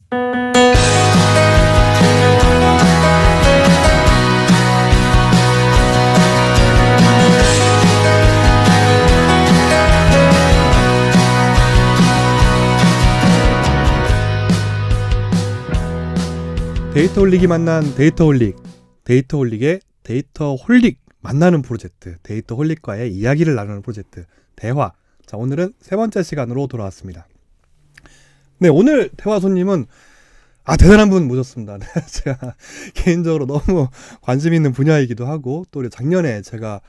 데이터홀릭이 만난 데이터홀릭, 데이터홀릭의 데이터홀릭 만나는 프로젝트, 데이터홀릭과의 이야기를 나누는 프로젝트 대화. 자, 오늘은 세 번째 시간으로 돌아왔습니다. 네, 오늘 대화 손님은 대단한 분 모셨습니다. 제가 개인적으로 너무 관심 있는 분야이기도 하고, 또 작년에 제가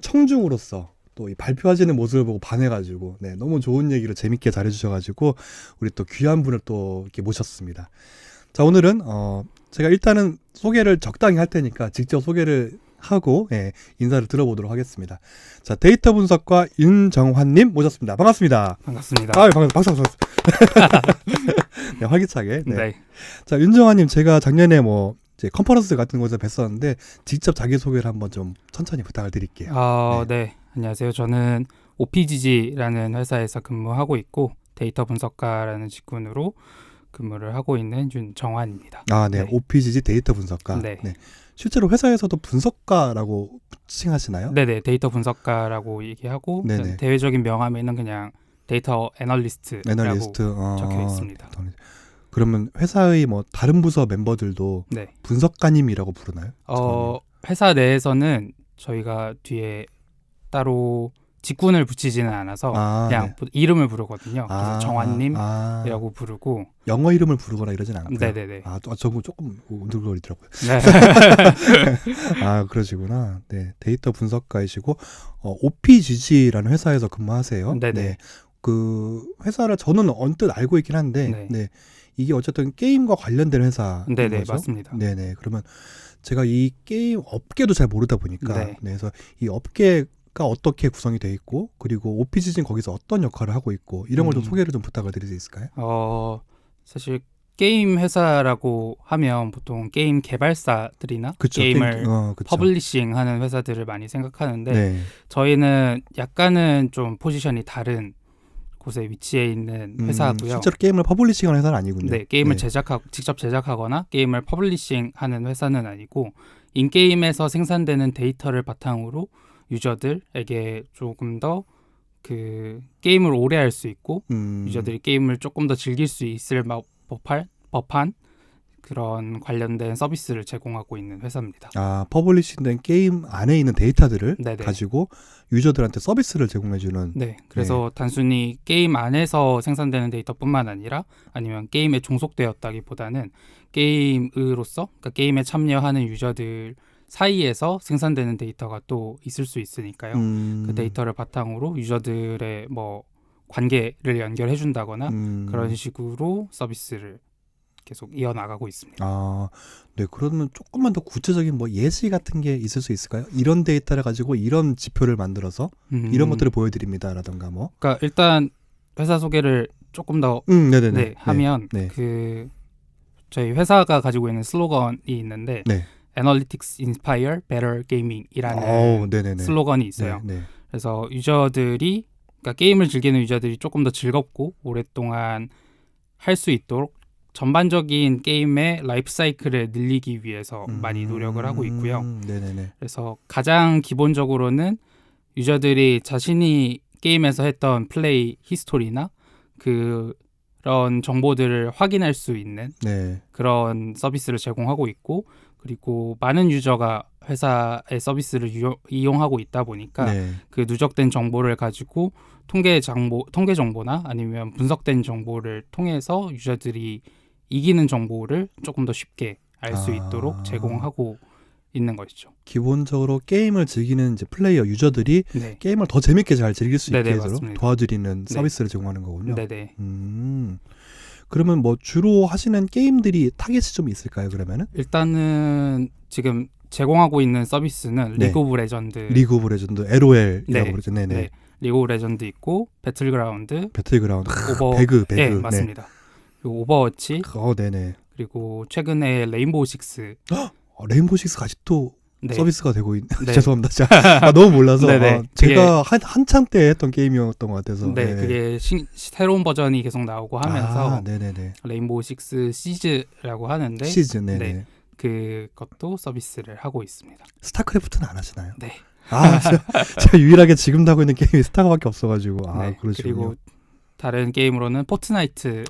청중으로서 또 이 발표하시는 모습을 보고 반해가지고, 네, 너무 좋은 얘기를 재밌게 잘해주셔가지고 우리 또 귀한 분을 또 이렇게 모셨습니다. 자, 오늘은 제가 일단은 소개를 적당히 할 테니까 직접 소개를 하고 인사를 들어보도록 하겠습니다. 자, 데이터 분석가 윤정환님 모셨습니다. 반갑습니다. 반갑습니다. 반갑습니다. 박수. 네, 활기차게. 네. 네. 자, 윤정환님, 제가 작년에 이제 컨퍼런스 같은 곳에서 뵀었는데 직접 자기 소개를 한번 좀 천천히 부탁을 드릴게요. 네. 안녕하세요. 저는 OPGG라는 회사에서 근무하고 있고 데이터 분석가라는 직군으로 근무를 하고 있는 윤정환입니다. 네. OPGG 데이터 분석가. 네. 네. 실제로 회사에서도 분석가라고 칭하시나요? 네네. 데이터 분석가라고 얘기하고 네네. 대외적인 명함에는 그냥 데이터 애널리스트라고 적혀 있습니다. 그러면 회사의 다른 부서 멤버들도 네. 분석가님이라고 부르나요? 회사 내에서는 저희가 뒤에 따로 직군을 붙이지는 않아서 그냥 이름을 부르거든요. 그래서 정환님이라고 부르고 영어 이름을 부르거나 이러진 않고요. 네네네. 저거 조금 운들거리더라고요. 네. 그러시구나. 네, 데이터 분석가이시고 OPGG라는 회사에서 근무하세요. 네네. 네, 그 회사를 저는 언뜻 알고 있긴 한데, 네, 이게 어쨌든 게임과 관련된 회사인 네네, 거죠? 맞습니다. 네네. 그러면 제가 이 게임 업계도 잘 모르다 보니까, 그래서 이 업계가 어떻게 구성이 돼 있고, 그리고 OPGG는 거기서 어떤 역할을 하고 있고, 이런 걸 좀 소개를 좀 부탁을 드릴 수 있을까요? 사실 게임 회사라고 하면 보통 게임 개발사들이나 게임을 퍼블리싱하는 회사들을 많이 생각하는데 저희는 약간은 좀 포지션이 다른 곳에 위치해 있는 회사고요. 실제로 게임을 퍼블리싱하는 회사는 아니군요. 네, 게임을 직접 제작하거나 게임을 퍼블리싱하는 회사는 아니고 인게임에서 생산되는 데이터를 바탕으로 유저들에게 조금 더 그 게임을 오래 할 수 있고 유저들이 게임을 조금 더 즐길 수 있을 법한 그런 관련된 서비스를 제공하고 있는 회사입니다. 퍼블리싱된 게임 안에 있는 데이터들을 가지고 유저들한테 서비스를 제공해주는. 네, 그래서 단순히 게임 안에서 생산되는 데이터뿐만 아니라 아니면 게임에 종속되었다기보다는 게임으로서 그러니까 게임에 참여하는 유저들 사이에서 생산되는 데이터가 또 있을 수 있으니까요. 그 데이터를 바탕으로 유저들의 관계를 연결해 준다거나 그런 식으로 서비스를 계속 이어나가고 있습니다. 네. 그러면 조금만 더 구체적인 예시 같은 게 있을 수 있을까요? 이런 데이터를 가지고 이런 지표를 만들어서 이런 것들을 보여드립니다라던가 그러니까 일단 회사 소개를 조금 더 하면 저희 회사가 가지고 있는 슬로건이 있는데 Analytics Inspire Better Gaming이라는 슬로건이 있어요. 그래서 유저들이 그러니까 게임을 즐기는 유저들이 조금 더 즐겁고 오랫동안 할 수 있도록 전반적인 게임의 라이프 사이클을 늘리기 위해서 많이 노력을 하고 있고요. 그래서 가장 기본적으로는 유저들이 자신이 게임에서 했던 플레이 히스토리나 그런 정보들을 확인할 수 있는 그런 서비스를 제공하고 있고 그리고 많은 유저가 회사의 서비스를 이용하고 있다 보니까 그 누적된 정보를 가지고 통계 정보나 아니면 분석된 정보를 통해서 유저들이 이기는 정보를 조금 더 쉽게 알 수 있도록 제공하고 있는 것이죠. 기본적으로 게임을 즐기는 이제 플레이어 유저들이 게임을 더 재밌게 잘 즐길 수 있게 도와드리는 서비스를 제공하는 거군요. 네네. 그러면 주로 하시는 게임들이 타겟이 좀 있을까요? 그러면은 일단은 지금 제공하고 있는 서비스는 리그 오브 레전드, LOL이라고 그러죠. 리그 오브 레전드 있고 배틀그라운드, 배그. 맞습니다. 그리고 오버워치, 네네. 그리고 최근에 레인보우 식스. 레인보우 식스가 아직도 네. 서비스가 되고 죄송합니다. 제가 너무 몰라서 제가 한창 때 했던 게임이었던 것 같아서. 네, 그게 새로운 버전이 계속 나오고 하면서 네네네. 레인보우 식스 시즈라고 하는데 네네. 네, 그것도 서비스를 하고 있습니다. 스타크래프트는 안 하시나요? 네. 제가 유일하게 지금 하고 있는 게임이 스타가밖에 없어가지고. 네, 그러시군요. 그리고 다른 게임으로는 포트나이트,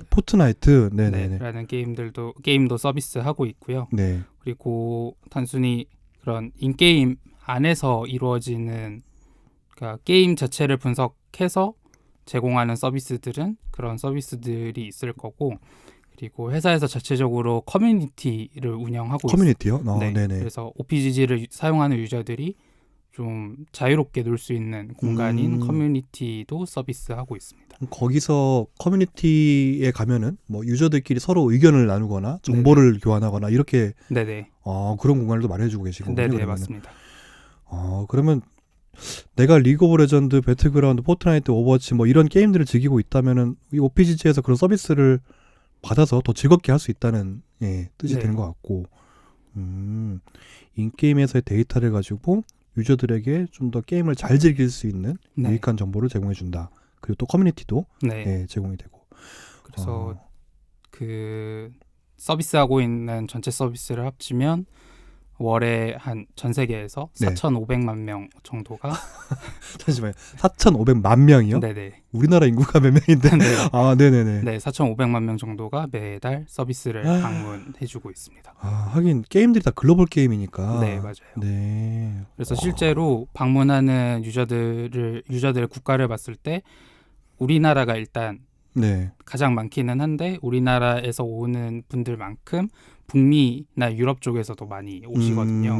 네네네. 라는 게임도 서비스하고 있고요. 네. 그리고 단순히 그런 인게임 안에서 이루어지는 그러니까 게임 자체를 분석해서 제공하는 서비스들은 그런 서비스들이 있을 거고, 그리고 회사에서 자체적으로 커뮤니티를 운영하고 커뮤니티요? 네. 네네. 그래서 OPGG를 사용하는 유저들이 좀 자유롭게 놀 수 있는 공간인 커뮤니티도 서비스하고 있습니다. 거기서 커뮤니티에 가면은 뭐 유저들끼리 서로 의견을 나누거나 정보를 교환하거나 이렇게 네네. 그런 공간을 또 마련해주고 계시군요. 네네, 그러면은. 맞습니다. 그러면 내가 리그 오브 레전드, 배틀그라운드, 포트나이트, 오버워치 뭐 이런 게임들을 즐기고 있다면은 이 OPGG에서 그런 서비스를 받아서 더 즐겁게 할 수 있다는 뜻이 되는 것 같고, 인게임에서의 데이터를 가지고 유저들에게 좀 더 게임을 잘 즐길 수 있는 유익한 정보를 제공해준다. 그리고 또 커뮤니티도 제공이 되고. 그래서 그 서비스하고 있는 전체 서비스를 합치면 월에 한 전 세계에서 4,500만 명 정도가 잠시만요. 4,500만 명이요? 네네. 우리나라 인구가 몇 명인데? 네네네. 네, 4,500만 명 정도가 매달 서비스를 방문해주고 있습니다. 하긴 게임들이 다 글로벌 게임이니까. 네, 맞아요. 네. 그래서 실제로 방문하는 유저들 국가를 봤을 때 우리나라가 일단 가장 많기는 한데, 우리나라에서 오는 분들만큼 북미나 유럽 쪽에서도 많이 오시거든요.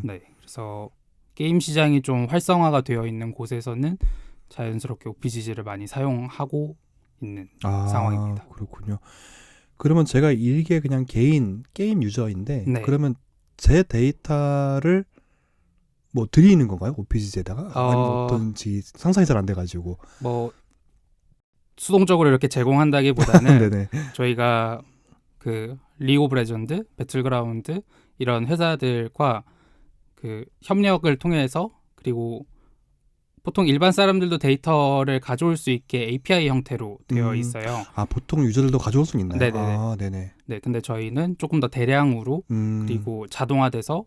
네, 그래서 게임 시장이 좀 활성화가 되어 있는 곳에서는 자연스럽게 OPGG를 많이 사용하고 있는 상황입니다. 그렇군요. 그러면 제가 이게 그냥 개인 게임 유저인데 그러면 제 데이터를 뭐 드리는 건가요? OPGG에다가? 아니면 어떤지 상상이 잘 안 돼가지고. 뭐 수동적으로 이렇게 제공한다기보다는 저희가 그 리그 오브 레전드, 배틀그라운드 이런 회사들과 그 협력을 통해서, 그리고 보통 일반 사람들도 데이터를 가져올 수 있게 API 형태로 되어 있어요. 보통 유저들도 가져올 수 있나요? 네네. 네, 근데 저희는 조금 더 대량으로 그리고 자동화돼서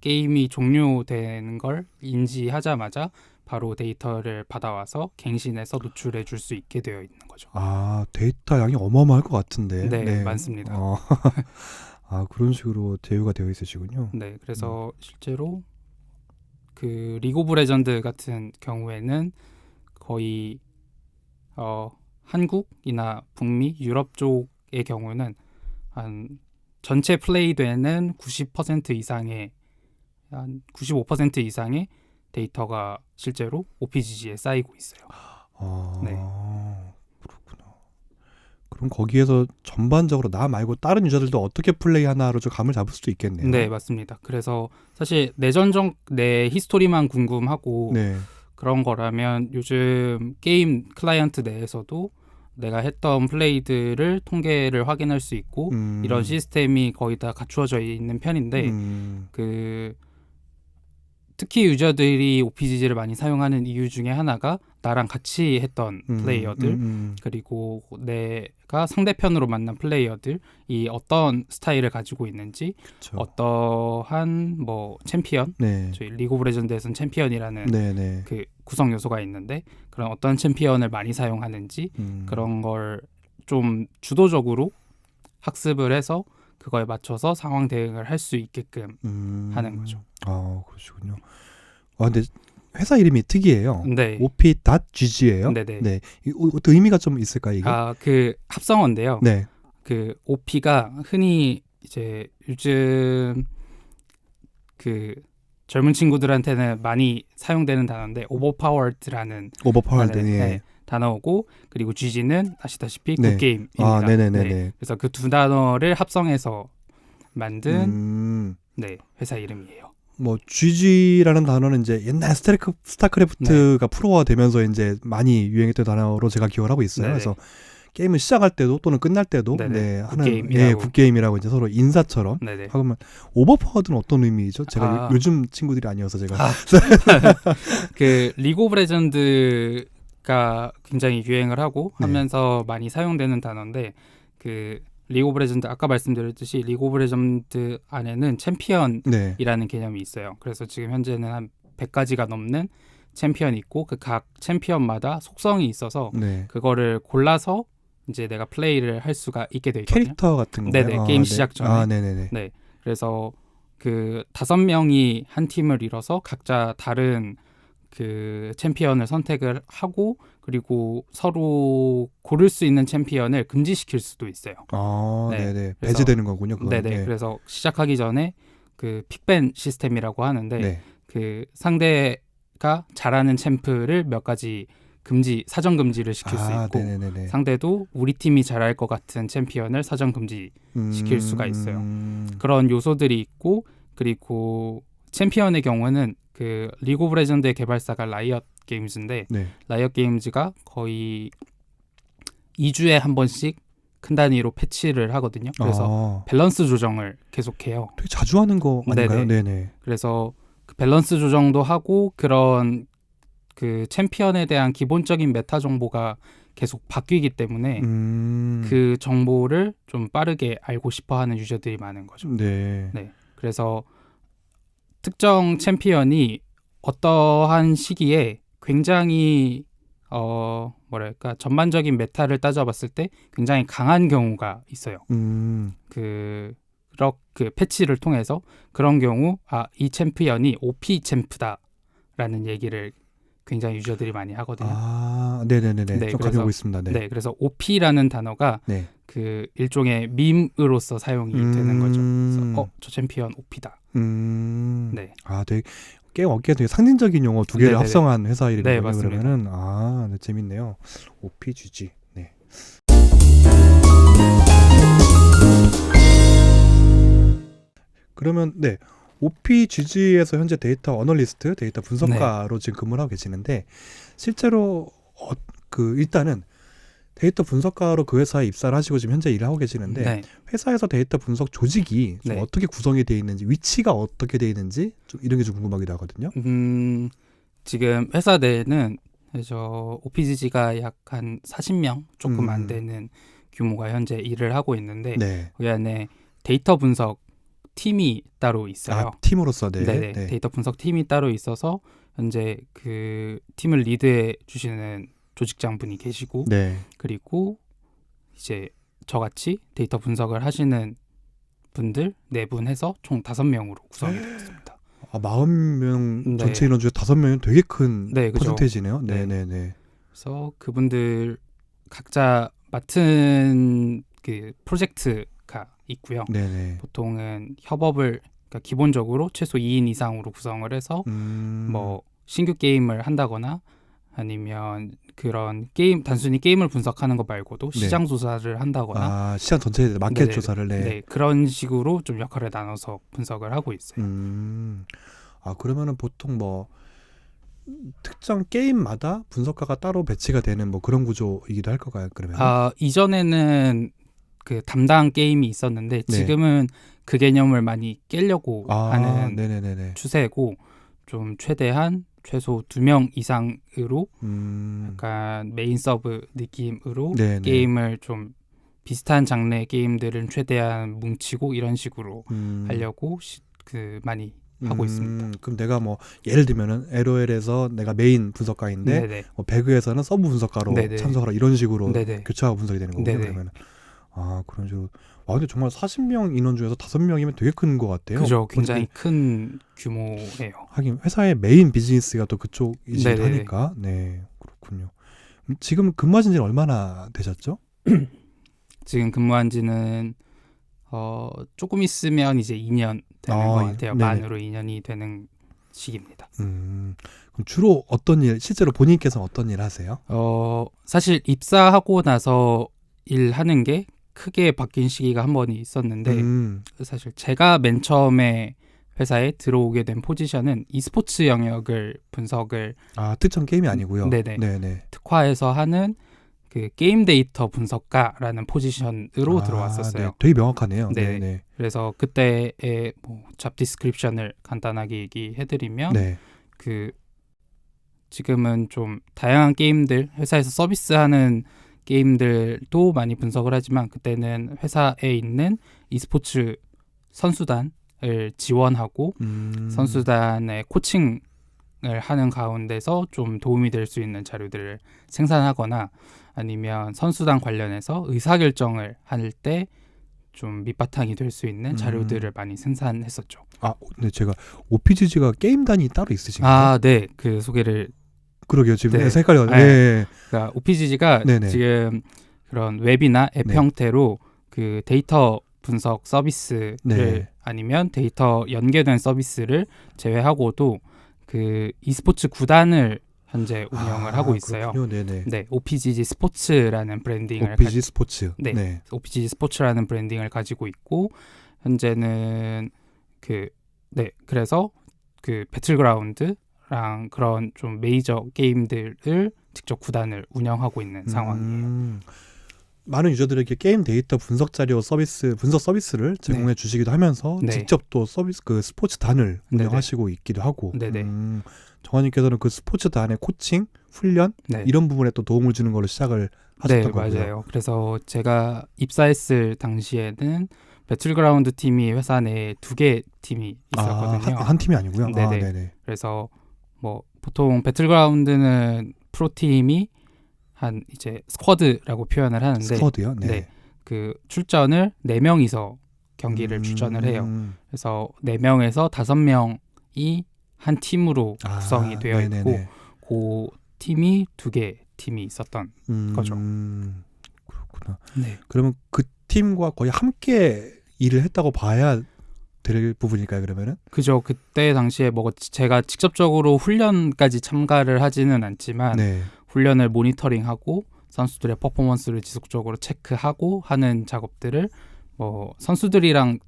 게임이 종료되는 걸 인지하자마자 바로 데이터를 받아와서 갱신해서 노출해 줄 수 있게 되어 있는 거죠. 데이터 양이 어마어마할 것 같은데. 네, 많습니다. 그런 식으로 제휴가 되어 있으시군요. 네, 그래서 실제로 그 리그 오브 레전드 같은 경우에는 거의 한국이나 북미, 유럽 쪽의 경우는 한 전체 플레이되는 90% 이상의 한 95% 이상의 데이터가 실제로 OPGG에 쌓이고 있어요. 그렇구나. 그럼 거기에서 전반적으로 나 말고 다른 유저들도 어떻게 플레이하나로 좀 감을 잡을 수도 있겠네요. 네, 맞습니다. 그래서 사실 내 히스토리만 궁금하고 그런 거라면 요즘 게임 클라이언트 내에서도 내가 했던 플레이들을 통계를 확인할 수 있고 이런 시스템이 거의 다 갖추어져 있는 편인데 특히 유저들이 OPGG를 많이 사용하는 이유 중에 하나가 나랑 같이 했던 플레이어들 그리고 내가 상대편으로 만난 플레이어들이 어떤 스타일을 가지고 있는지, 어떠한 뭐 챔피언, 저희 리그 오브 레전드에서는 챔피언이라는 그 구성 요소가 있는데 그런 어떤 챔피언을 많이 사용하는지 그런 걸 좀 주도적으로 학습을 해서 그거에 맞춰서 상황 대응을 할 수 있게끔 하는 거죠. 그러시군요. 근데 회사 이름이 특이해요. op.gg예요. 네네. 어떤 의미가 좀 있을까요, 이게? 그 합성어인데요. 그 OP가 흔히 이제 요즘 그 젊은 친구들한테는 많이 사용되는 단어인데 overpowered라는 단어고, 그리고 GG는 아시다시피 굿게임입니다. 그래서 그 두 단어를 합성해서 만든 회사 이름이에요. 뭐 GG라는 단어는 이제 옛날 스타크래프트가 프로화 되면서 이제 많이 유행했던 단어로 제가 기억을 하고 있어요. 그래서 게임을 시작할 때도 또는 끝날 때도 하는 굿게임이라고 이제 서로 인사처럼 하면 오버파워드는 어떤 의미죠? 제가 요즘 친구들이 아니어서 제가 그 리그 오브 레전드가 굉장히 유행을 하고 하면서 많이 사용되는 단어인데 그 리그 오브 레전드 아까 말씀드렸듯이 리그 오브 레전드 안에는 챔피언이라는 개념이 있어요. 그래서 지금 현재는 한 100가지가 넘는 챔피언이 있고 그 각 챔피언마다 속성이 있어서 그거를 골라서 이제 내가 플레이를 할 수가 있게 돼 있거든요. 캐릭터 같은 거요? 네네. 게임 시작 전에. 네. 그래서 그 5명이 한 팀을 이뤄서 각자 다른 그 챔피언을 선택을 하고 그리고 서로 고를 수 있는 챔피언을 금지시킬 수도 있어요. 배제되는 거군요. 네네. 그래서 시작하기 전에 그 픽밴 시스템이라고 하는데 그 상대가 잘하는 챔프를 몇 가지 사전 금지를 시킬 수 있고 상대도 우리 팀이 잘할 것 같은 챔피언을 사전 금지 시킬 수가 있어요. 그런 요소들이 있고 그리고 챔피언의 경우는 그 리그 오브 레전드의 개발사가 라이엇 게임즈인데 라이엇 게임즈가 거의 2주에 한 번씩 큰 단위로 패치를 하거든요. 그래서 밸런스 조정을 계속해요. 되게 자주 하는 거 아닌가요? 네네. 그래서 그 밸런스 조정도 하고 그런 그 챔피언에 대한 기본적인 메타 정보가 계속 바뀌기 때문에 그 정보를 좀 빠르게 알고 싶어하는 유저들이 많은 거죠. 그래서 특정 챔피언이 어떠한 시기에 굉장히 전반적인 메타를 따져봤을 때 굉장히 강한 경우가 있어요. 그 패치를 통해서 그런 경우 이 챔피언이 OP 챔프다라는 얘기를 굉장히 유저들이 많이 하거든요. 네네네. 좀 가져오고 있습니다. 그래서 OP라는 단어가 그 일종의 밈으로서 사용이 되는 거죠. 그래서 저 챔피언 OP다. 되게 게임 업계에 되게 상징적인 용어 두 개를 합성한 회사 이름이에요. 맞습니다. 그러면은 재밌네요. OPGG. 그러면 OPGG에서 현재 데이터 어널리스트, 데이터 분석가로 지금 근무를 하고 계시는데 실제로 일단은 데이터 분석가로 그 회사에 입사를 하시고 지금 현재 일을 하고 계시는데 회사에서 데이터 분석 조직이 좀 어떻게 구성이 되어 있는지 위치가 어떻게 되어 있는지 좀 이런 게 좀 궁금하기도 하거든요. 지금 회사 내에는 OPGG가 약 한 40명 조금 안 되는 규모가 현재 일을 하고 있는데 그 안에 데이터 분석 팀이 따로 있어요. 팀으로서 데이터 분석 팀이 따로 있어서 현재 그 팀을 리드해 주시는 조직장분이 계시고 그리고 이제 저같이 데이터 분석을 하시는 분들 4분 해서 총 5명으로 구성이 되어 있습니다. 40명 전체 인원 중에 5명은 되게 큰 퍼센테이지네요. 네네네. 그래서 그분들 각자 맡은 그 프로젝트가 있고요. 보통은 협업을 기본적으로 최소 2인 이상으로 구성을 해서 뭐 신규 게임을 한다거나 아니면 그런 단순히 게임을 분석하는 것 말고도 시장 조사를 한다거나 시장 전체에 마켓 조사를 그런 식으로 좀 역할을 나눠서 분석을 하고 있어요. 그러면은 보통 뭐 특정 게임마다 분석가가 따로 배치가 되는 뭐 그런 구조이기도 할 건가요? 그러면 이전에는 그 담당 게임이 있었는데 지금은 그 개념을 많이 깨려고 하는 추세고 좀 최소 2명 이상으로 약간 메인 서브 느낌으로 게임을 좀 비슷한 장르의 게임들은 최대한 뭉치고 이런 식으로 하려고 많이 하고 있습니다. 그럼 내가 뭐 예를 들면은 LOL에서 내가 메인 분석가인데 배그에서는 서브 분석가로 참석하라 이런 식으로 교차하고 분석이 되는 거군요. 그러면 그런 식으로. 근데 정말 40명 인원 중에서 5명이면 되게 큰 것 같아요. 그죠. 굉장히 큰 규모예요. 하긴 회사의 메인 비즈니스가 또 그쪽이시기도 하니까. 그렇군요. 지금 근무하신 지는 얼마나 되셨죠? 지금 근무한 지는 조금 있으면 이제 2년 되는 것 같아요. 만으로 2년이 되는 시기입니다. 그럼 주로 어떤 일, 실제로 본인께서는 어떤 일 하세요? 사실 입사하고 나서 일하는 게 크게 바뀐 시기가 한 번이 있었는데 사실 제가 맨 처음에 회사에 들어오게 된 포지션은 e스포츠 영역을 분석을 특정 게임이 아니고요. 특화해서 하는 그 게임 데이터 분석가라는 포지션으로 들어왔었어요. 네. 되게 명확하네요. 네. 네. 그래서 그때의 뭐 잡 디스크립션을 간단하게 얘기해드리면 그 지금은 좀 다양한 게임들 회사에서 서비스하는 게임들도 많이 분석을 하지만 그때는 회사에 있는 e스포츠 선수단을 지원하고 선수단의 코칭을 하는 가운데서 좀 도움이 될 수 있는 자료들을 생산하거나 아니면 선수단 관련해서 의사결정을 할 때 좀 밑바탕이 될 수 있는 자료들을 많이 생산했었죠. 근데 제가 OPGG가 게임단이 따로 있으신가요? 네. 그 소개를 그러게요. 지금 헷갈려요. 네. 그러니까 OPGG가 지금 그런 웹이나 앱 형태로 그 데이터 분석 서비스를 아니면 데이터 연계된 서비스를 제외하고도 그 e스포츠 구단을 현재 운영을 하고 있어요. 네, OPGG 스포츠라는 브랜딩을 OPG 스포츠. OPGG 스포츠라는 브랜딩을 가지고 있고 현재는 그래서 그 배틀그라운드랑 그런 좀 메이저 게임들을 직접 구단을 운영하고 있는 상황이에요. 많은 유저들에게 게임 데이터 분석 자료 서비스, 분석 서비스를 제공해 주시기도 하면서 직접 또 서비스 그 스포츠단을 운영하시고 있기도 하고. 정환님께서는 그 스포츠단의 코칭, 훈련 이런 부분에 또 도움을 주는 걸로 시작을 하셨던 거고요. 맞아요. 그래서 제가 입사했을 당시에는 배틀그라운드 팀이 회사 내에 2개 팀이 있었거든요. 한 팀이 아니고요. 네네. 그래서 뭐 보통 배틀그라운드는 프로팀이 한 이제 스쿼드라고 표현을 하는데 스쿼드요? 그 출전을 4명이서 경기를 출전을 해요. 그래서 4명에서 5명이 한 팀으로 구성이 되어 있고 그 팀이 2개 팀이 있었던 거죠. 그렇구나. 그러면 그 팀과 거의 함께 일을 했다고 봐야 될 부분일까요, 그러면은? 그죠. 그때 당시에 뭐 제가 직접적으로 훈련까지 참가를 하지는 않지만 훈련을 모니터링하고 선수들의 퍼포먼스를 지속적으로 체크하고 하는 작업들을 뭐 선수들이랑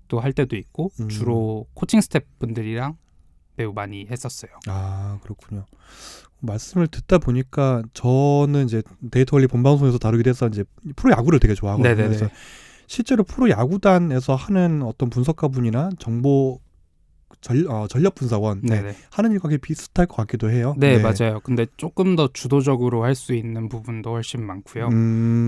또 할 때도 있고 주로 코칭 스태프분들이랑 매우 많이 했었어요. 그렇군요. 말씀을 듣다 보니까 저는 이제 데이터 관리 본방송에서 다루기도 해서 이제 프로 야구를 되게 좋아하거든요. 그래서 실제로 프로 야구단에서 하는 어떤 분석가분이나 정보 전력 분석원 하는 일과 비슷할 것 같기도 해요. 맞아요. 근데 조금 더 주도적으로 할 수 있는 부분도 훨씬 많고요.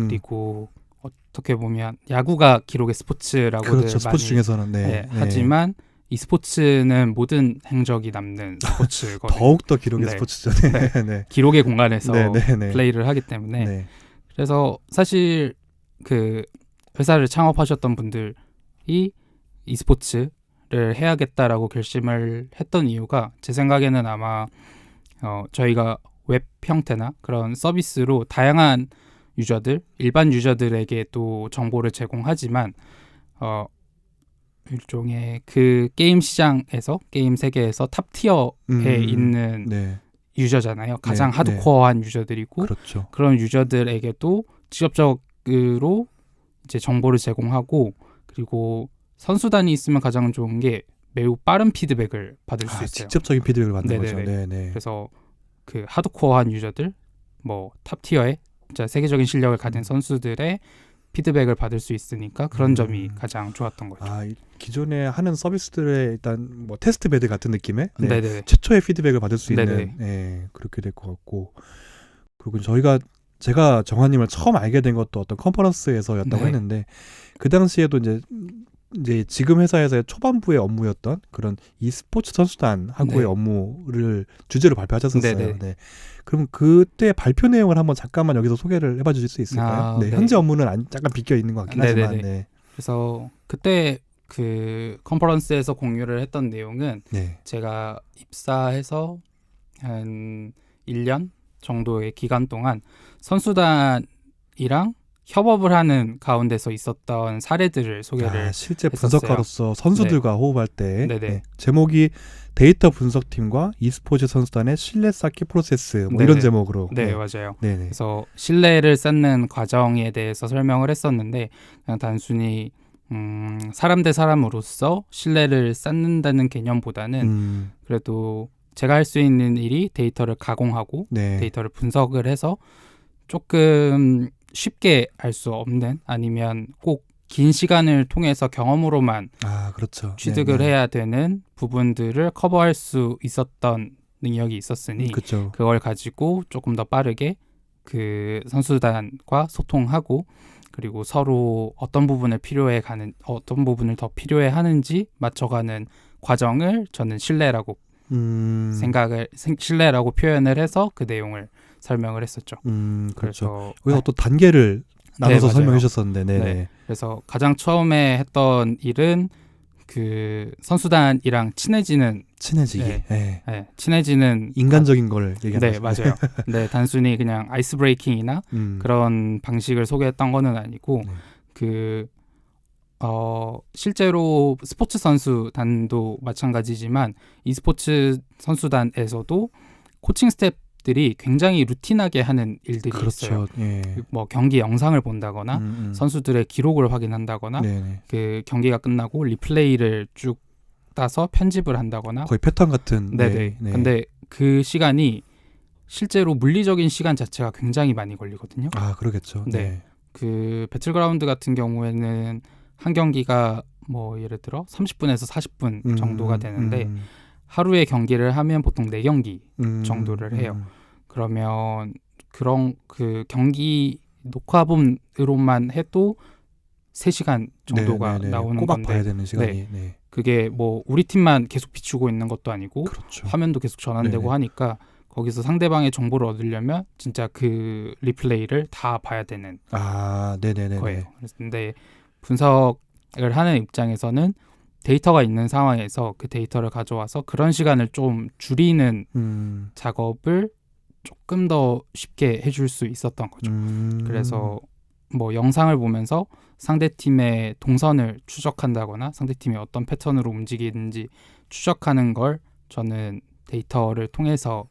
그리고 어떻게 보면 야구가 기록의 스포츠라고들 스포츠 많이 중에서는 하지만 이 스포츠는 모든 행적이 남는 스포츠거든요. 더욱더 기록의 스포츠죠. 기록의 공간에서 플레이를 하기 때문에 그래서 사실 그 회사를 창업하셨던 분들이 e스포츠를 해야겠다라고 결심을 했던 이유가 제 생각에는 아마 저희가 웹 형태나 그런 서비스로 다양한 유저들, 일반 유저들에게 또 정보를 제공하지만 일종의 그 게임 시장에서 게임 세계에서 탑 티어에 있는 유저잖아요. 가장 하드코어한 유저들이고 그런 유저들에게도 직접적으로 이제 정보를 제공하고 그리고 선수단이 있으면 가장 좋은 게 매우 빠른 피드백을 받을 수 있어요. 직접적인 피드백을 받는 거죠. 그래서 그 하드코어한 유저들, 뭐 탑 티어의 진짜 세계적인 실력을 가진 선수들의 피드백을 받을 수 있으니까 그런 점이 가장 좋았던 거죠. 기존에 하는 서비스들의 일단 뭐 테스트 베드 같은 느낌의 최초의 피드백을 받을 수 있는 그렇게 될 것 같고 그리고 제가 정환님을 처음 알게 된 것도 어떤 컨퍼런스에서였다고 했는데 그 당시에도 이제 지금 회사에서의 초반부의 업무였던 그런 e스포츠 선수단하고의 업무를 주제로 발표하셨었어요. 그럼 그때 발표 내용을 한번 잠깐만 여기서 소개를 해봐 주실 수 있을까요? 현재 업무는 약간 비껴 있는 것 같긴 하지만. 그래서 그때 그 컨퍼런스에서 공유를 했던 내용은 제가 입사해서 한 1년 정도의 기간 동안 선수단이랑 협업을 하는 가운데서 있었던 사례들을 소개를 실제 했었어요. 분석가로서 선수들과 호흡할 때 제목이 데이터 분석팀과 e스포츠 선수단의 신뢰 쌓기 프로세스 이런 제목으로 맞아요. 그래서 신뢰를 쌓는 과정에 대해서 설명을 했었는데 그냥 단순히 사람 대 사람으로서 신뢰를 쌓는다는 개념보다는 그래도 제가 할 수 있는 일이 데이터를 가공하고 데이터를 분석을 해서 조금 쉽게 알 수 없는 아니면 꼭 긴 시간을 통해서 경험으로만 그렇죠. 취득을 해야 되는 부분들을 커버할 수 있었던 능력이 있었으니 그렇죠. 그걸 가지고 조금 더 빠르게 그 선수단과 소통하고 그리고 서로 어떤 부분을 더 필요해 하는지 맞춰가는 과정을 저는 신뢰라고 신뢰라고 표현을 해서 그 내용을 설명을 했었죠. 그렇죠. 그래서 또 단계를 나눠서 설명해 주셨었는데, 네. 그래서 가장 처음에 했던 일은 그 선수단이랑 친해지기. 친해지는 인간적인 걸 얘기하는 네, 맞아요. 네, 단순히 그냥 아이스 브레이킹이나 그런 방식을 소개했던 거는 아니고 실제로 스포츠 선수단도 마찬가지지만 e스포츠 선수단에서도 코칭 스태프들이 굉장히 루틴하게 하는 일들이 있어요. 예. 뭐 경기 영상을 본다거나 선수들의 기록을 확인한다거나 그 경기가 끝나고 리플레이를 쭉 따서 편집을 한다거나 거의 패턴 같은. 네네. 근데 그 시간이 실제로 물리적인 시간 자체가 굉장히 많이 걸리거든요. 그러겠죠. 네. 그 배틀그라운드 같은 경우에는 한 경기가 뭐 예를 들어 30분에서 40분 정도가 되는데 하루에 경기를 하면 보통 4경기 정도를 해요. 그러면 그런 그 경기 녹화본으로만 해도 3시간 정도가 나오는 꼬박 건데 봐야 되는 시간이. 그게 뭐 우리 팀만 계속 비추고 있는 것도 아니고 그렇죠. 화면도 계속 전환되고 하니까 거기서 상대방의 정보를 얻으려면 진짜 그 리플레이를 다 봐야 되는 거예요. 근데 분석을 하는 입장에서는 데이터가 있는 상황에서 그 데이터를 가져와서 그런 시간을 좀 줄이는 작업을 조금 더 쉽게 해줄 수 있었던 거죠. 그래서 뭐 영상을 보면서 상대팀의 동선을 추적한다거나 상대팀이 어떤 패턴으로 움직이는지 추적하는 걸 저는 데이터를 통해서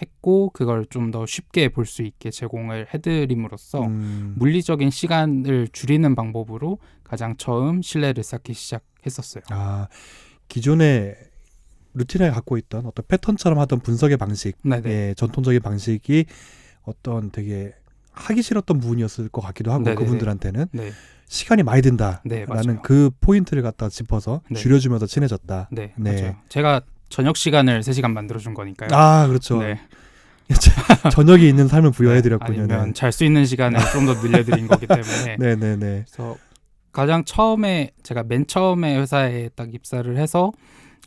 했고 그걸 좀 더 쉽게 볼 수 있게 제공을 해드림으로써 물리적인 시간을 줄이는 방법으로 가장 처음 신뢰를 쌓기 시작했었어요. 기존에 루틴에 갖고 있던 어떤 패턴처럼 하던 분석의 방식, 전통적인 방식이 어떤 되게 하기 싫었던 부분이었을 것 같기도 하고 그분들한테는 시간이 많이 든다라는 그 포인트를 갖다 짚어서 줄여주면서 친해졌다. 맞아요. 제가 저녁 시간을 3시간 만들어준 거니까요. 그렇죠. 저녁이 있는 삶을 부여해드렸군요. 아니면 잘 수 있는 시간을 좀 더 늘려드린 거기 때문에. 그래서 가장 처음에 제가 맨 처음에 회사에 딱 입사를 해서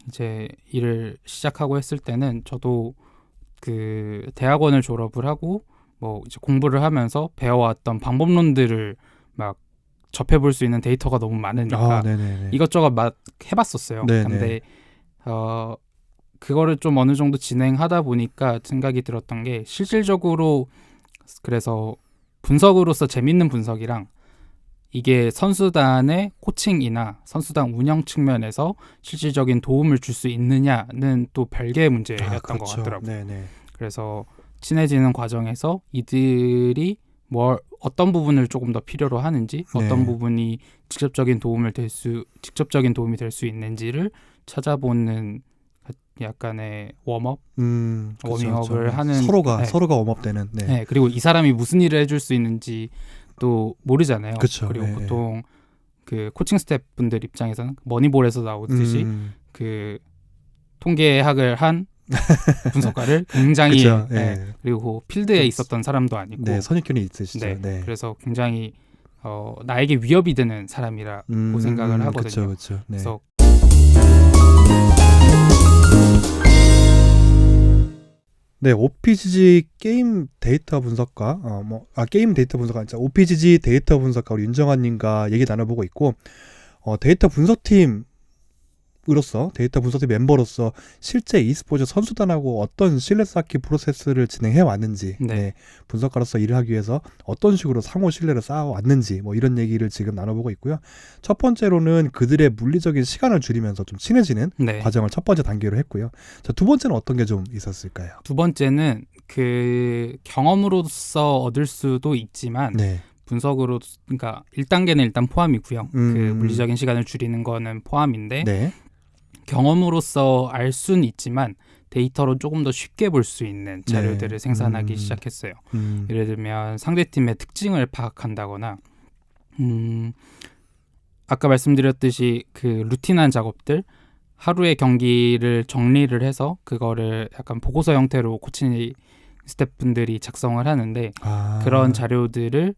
이제 일을 시작하고 했을 때는 저도 그 대학원을 졸업을 하고 뭐 이제 공부를 하면서 배워왔던 방법론들을 막 접해볼 수 있는 데이터가 너무 많으니까 이것저것 막 해봤었어요. 근데 그거를 좀 어느 정도 진행하다 보니까 생각이 들었던 게 실질적으로 그래서 분석으로서 재밌는 분석이랑 이게 선수단의 코칭이나 선수단 운영 측면에서 실질적인 도움을 줄 수 있느냐는 또 별개의 문제였던 것 같더라고요. 그래서 친해지는 과정에서 이들이 어떤 부분을 조금 더 필요로 하는지 어떤 부분이 직접적인 도움이 될 수 있는지를 찾아보는 약간의 워밍업을 하는 서로가 웜업되는 그리고 이 사람이 무슨 일을 해줄 수 있는지 또 모르잖아요. 그리고 보통 그 코칭 스태프분들 입장에서는 머니볼에서 나오듯이 그 통계학을 한 분석가를 굉장히 그리고 필드에 있었던 사람도 아니고 선입견이 있으시죠. 그래서 굉장히 나에게 위협이 되는 사람이라고 생각을 하거든요. 그래서 OPGG 게임 데이터 분석가, 게임 데이터 분석가 아니라 OPGG 데이터 분석가 우리 윤정환님과 얘기 나눠보고 있고, 데이터 분석팀으로서 데이터 분석팀 멤버로서 실제 e스포츠 선수단하고 어떤 신뢰 쌓기 프로세스를 진행해 왔는지, 분석가로서 일을 하기 위해서 어떤 식으로 상호 신뢰를 쌓아왔는지 뭐 이런 얘기를 지금 나눠보고 있고요. 첫 번째로는 그들의 물리적인 시간을 줄이면서 좀 친해지는 과정을 첫 번째 단계로 했고요. 자, 두 번째는 어떤 게 좀 있었을까요? 두 번째는 그 경험으로서 얻을 수도 있지만 분석으로, 그러니까 1단계는 일단 포함이고요. 그 물리적인 시간을 줄이는 거는 포함인데 경험으로서 알 수는 있지만 데이터로 조금 더 쉽게 볼 수 있는 자료들을 생산하기 시작했어요. 예를 들면 상대팀의 특징을 파악한다거나 아까 말씀드렸듯이 그 루틴한 작업들 하루의 경기를 정리를 해서 그거를 약간 보고서 형태로 코칭 스태프분들이 작성을 하는데 그런 자료들을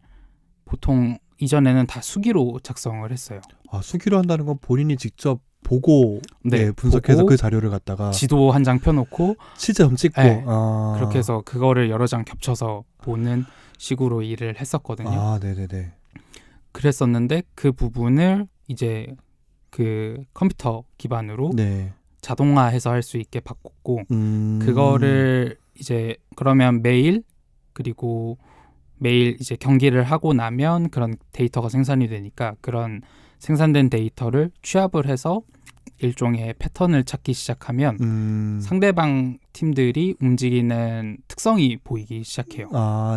보통 이전에는 다 수기로 작성을 했어요. 수기로 한다는 건 본인이 직접 보고 분석해서 보고 그 자료를 갖다가 지도 한 장 펴놓고 시점 찍고 그렇게 해서 그거를 여러 장 겹쳐서 보는 식으로 일을 했었거든요. 네네네. 그랬었는데 그 부분을 이제 그 컴퓨터 기반으로 자동화해서 할 수 있게 바꿨고 그거를 이제 그러면 매일 그리고 매일 이제 경기를 하고 나면 그런 데이터가 생산이 되니까 그런 생산된 데이터를 취합을 해서 일종의 패턴을 찾기 시작하면 상대방 팀들이 움직이는 특성이 보이기 시작해요.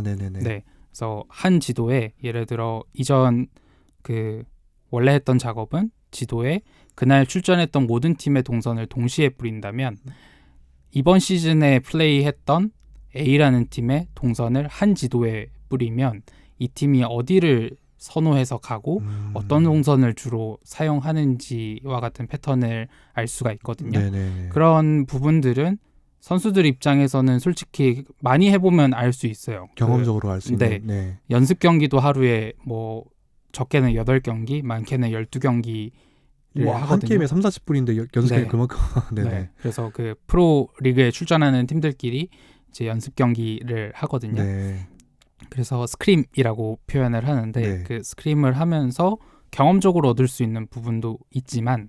네네네. 네, 그래서 한 지도에 예를 들어 이전 그 원래 했던 작업은 지도에 그날 출전했던 모든 팀의 동선을 동시에 뿌린다면 이번 시즌에 플레이했던 A라는 팀의 동선을 한 지도에 뿌리면 이 팀이 어디를 선호해서 가고 어떤 동선을 주로 사용하는지와 같은 패턴을 알 수가 있거든요. 네네네. 그런 부분들은 선수들 입장에서는 솔직히 많이 해보면 알 수 있어요. 경험적으로 알 수 있는. 연습 경기도 하루에 뭐 적게는 8경기, 많게는 12경기를 하거든요. 한 게임에 3-40분인데 연습경기 그만큼. 네. 그래서 그 프로 리그에 출전하는 팀들끼리 이제 연습 경기를 하거든요. 그래서 스크림이라고 표현을 하는데 그 스크림을 하면서 경험적으로 얻을 수 있는 부분도 있지만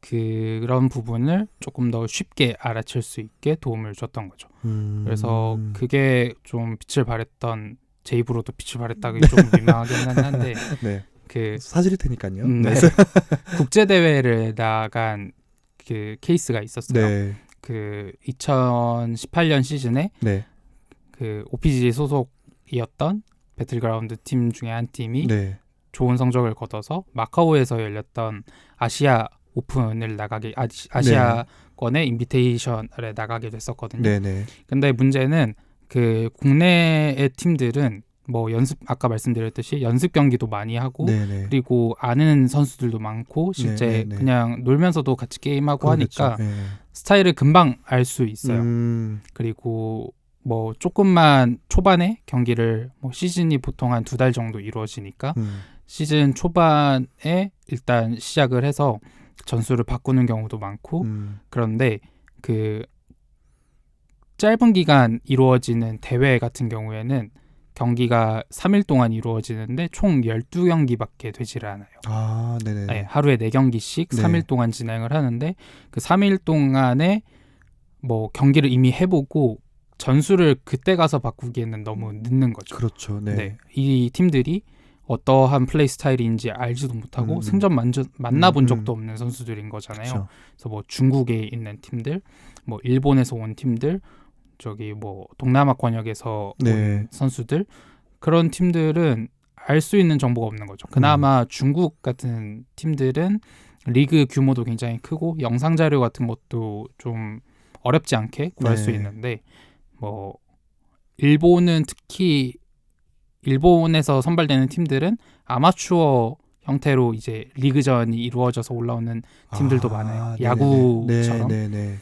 그런 부분을 조금 더 쉽게 알아챌 수 있게 도움을 줬던 거죠. 그래서 그게 좀 빛을 발했던 제 입으로도 빛을 발했다기 좀 민망하긴 한데 그 사실일 테니까요. 국제 대회를 나간 그 케이스가 있었어요. 그 2018년 시즌에 그 OPG 소속이었던 배틀그라운드 팀 중에 한 팀이 좋은 성적을 거둬서 마카오에서 열렸던 아시아 오픈을 나가게 아시아권의 인비테이션에 나가게 됐었거든요. 근데 문제는 그 국내의 팀들은 뭐 아까 말씀드렸듯이 연습 경기도 많이 하고 그리고 아는 선수들도 많고 실제 그냥 놀면서도 같이 게임하고 하니까 스타일을 금방 알 수 있어요. 그리고 뭐 조금만 초반에 경기를 뭐 시즌이 보통 한 2달 정도 이루어지니까 시즌 초반에 일단 시작을 해서 전술을 바꾸는 경우도 많고 그런데 그 짧은 기간 이루어지는 대회 같은 경우에는 경기가 3일 동안 이루어지는데 총 12경기밖에 되지를 않아요. 하루에 4경기씩 3일 동안 진행을 하는데 그 3일 동안에 뭐 경기를 이미 해보고 전술을 그때 가서 바꾸기에는 너무 늦는 거죠. 그렇죠. 이 팀들이 어떠한 플레이 스타일인지 알지도 못하고 승전 만나본 적도 없는 선수들인 거잖아요. 그래서 뭐 중국에 있는 팀들, 뭐 일본에서 온 팀들, 저기 뭐 동남아 권역에서 온 선수들 그런 팀들은 알 수 있는 정보가 없는 거죠. 그나마 중국 같은 팀들은 리그 규모도 굉장히 크고 영상 자료 같은 것도 좀 어렵지 않게 구할 수 있는데 뭐 일본은 특히 일본에서 선발되는 팀들은 아마추어 형태로 이제 리그전이 이루어져서 올라오는 팀들도 많아요. 야구처럼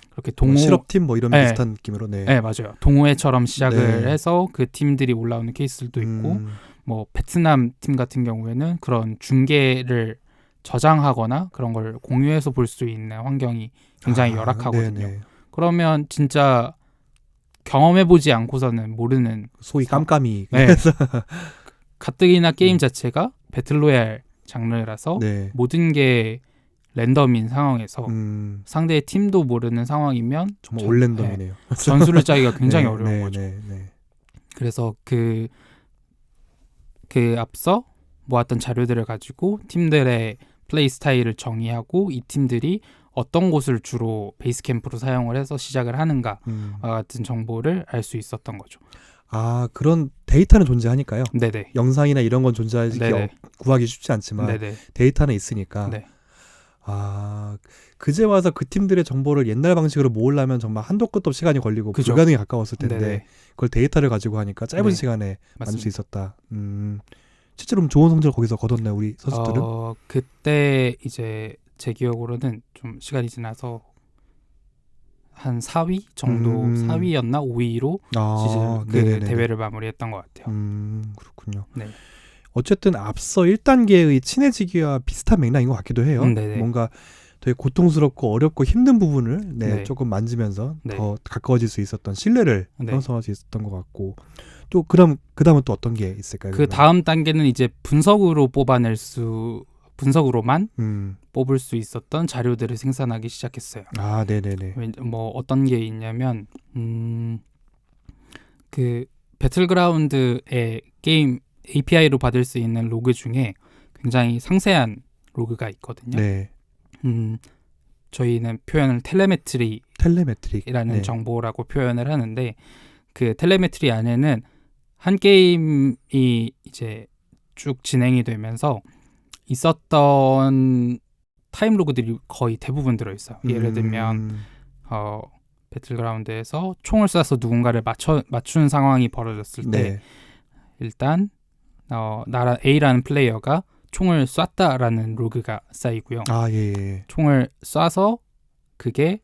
그렇게 동호 실업팀 뭐 이런 비슷한 느낌으로 맞아요. 동호회처럼 시작을 해서 그 팀들이 올라오는 케이스들도 있고 뭐 베트남 팀 같은 경우에는 그런 중계를 저장하거나 그런 걸 공유해서 볼 수 있는 환경이 굉장히 열악하거든요. 그러면 진짜 경험해보지 않고서는 모르는 소위 깜깜이 가뜩이나 게임 자체가 배틀로얄 장르라서 모든 게 랜덤인 상황에서 상대의 팀도 모르는 상황이면 정말 올 랜덤이네요. 전술을 짜기가 굉장히 어려운 거죠. 그래서 그 앞서 모았던 자료들을 가지고 팀들의 플레이 스타일을 정의하고 이 팀들이 어떤 곳을 주로 베이스 캠프로 사용을 해서 시작을 하는가 같은 정보를 알 수 있었던 거죠. 그런 데이터는 존재하니까요. 영상이나 이런 건 구하기 쉽지 않지만 데이터는 있으니까. 그제 와서 그 팀들의 정보를 옛날 방식으로 모으려면 정말 한도 끝도 없이 시간이 걸리고 그죠. 불가능에 가까웠을 텐데 네네. 그걸 데이터를 가지고 하니까 짧은 네. 시간에 맞습니다. 만들 수 있었다. 실제로 좋은 성적을 거기서 거뒀나요, 우리 선수들은? 그때 이제 제 기억으로는 좀 시간이 지나서 한 4위 정도, 4위였나 5위로 시즌 대회를 마무리했던 것 같아요. 그렇군요. 네. 어쨌든 앞서 1단계의 친해지기와 비슷한 맥락인 것 같기도 해요. 뭔가 되게 고통스럽고 어렵고 힘든 부분을 조금 만지면서 더 가까워질 수 있었던 신뢰를 형성할 수 있었던 것 같고 또 그다음은 또 어떤 게 있을까요? 그 다음 단계는 이제 분석으로만 뽑을 수 있었던 자료들을 생산하기 시작했어요. 네네네. 뭐 어떤 게 있냐면 그 배틀그라운드의 게임 API로 받을 수 있는 로그 중에 굉장히 상세한 로그가 있거든요. 네. 저희는 표현을 텔레메트릭이라는 정보라고 표현을 하는데 그 텔레메트리 안에는 한 게임이 이제 쭉 진행이 되면서 있었던 타임 로그들이 거의 대부분 들어있어요. 예를 들면 배틀그라운드에서 총을 쏴서 누군가를 맞추는 상황이 벌어졌을 때 일단 나라 A라는 플레이어가 총을 쐈다라는 로그가 쌓이고요. 총을 쏴서 그게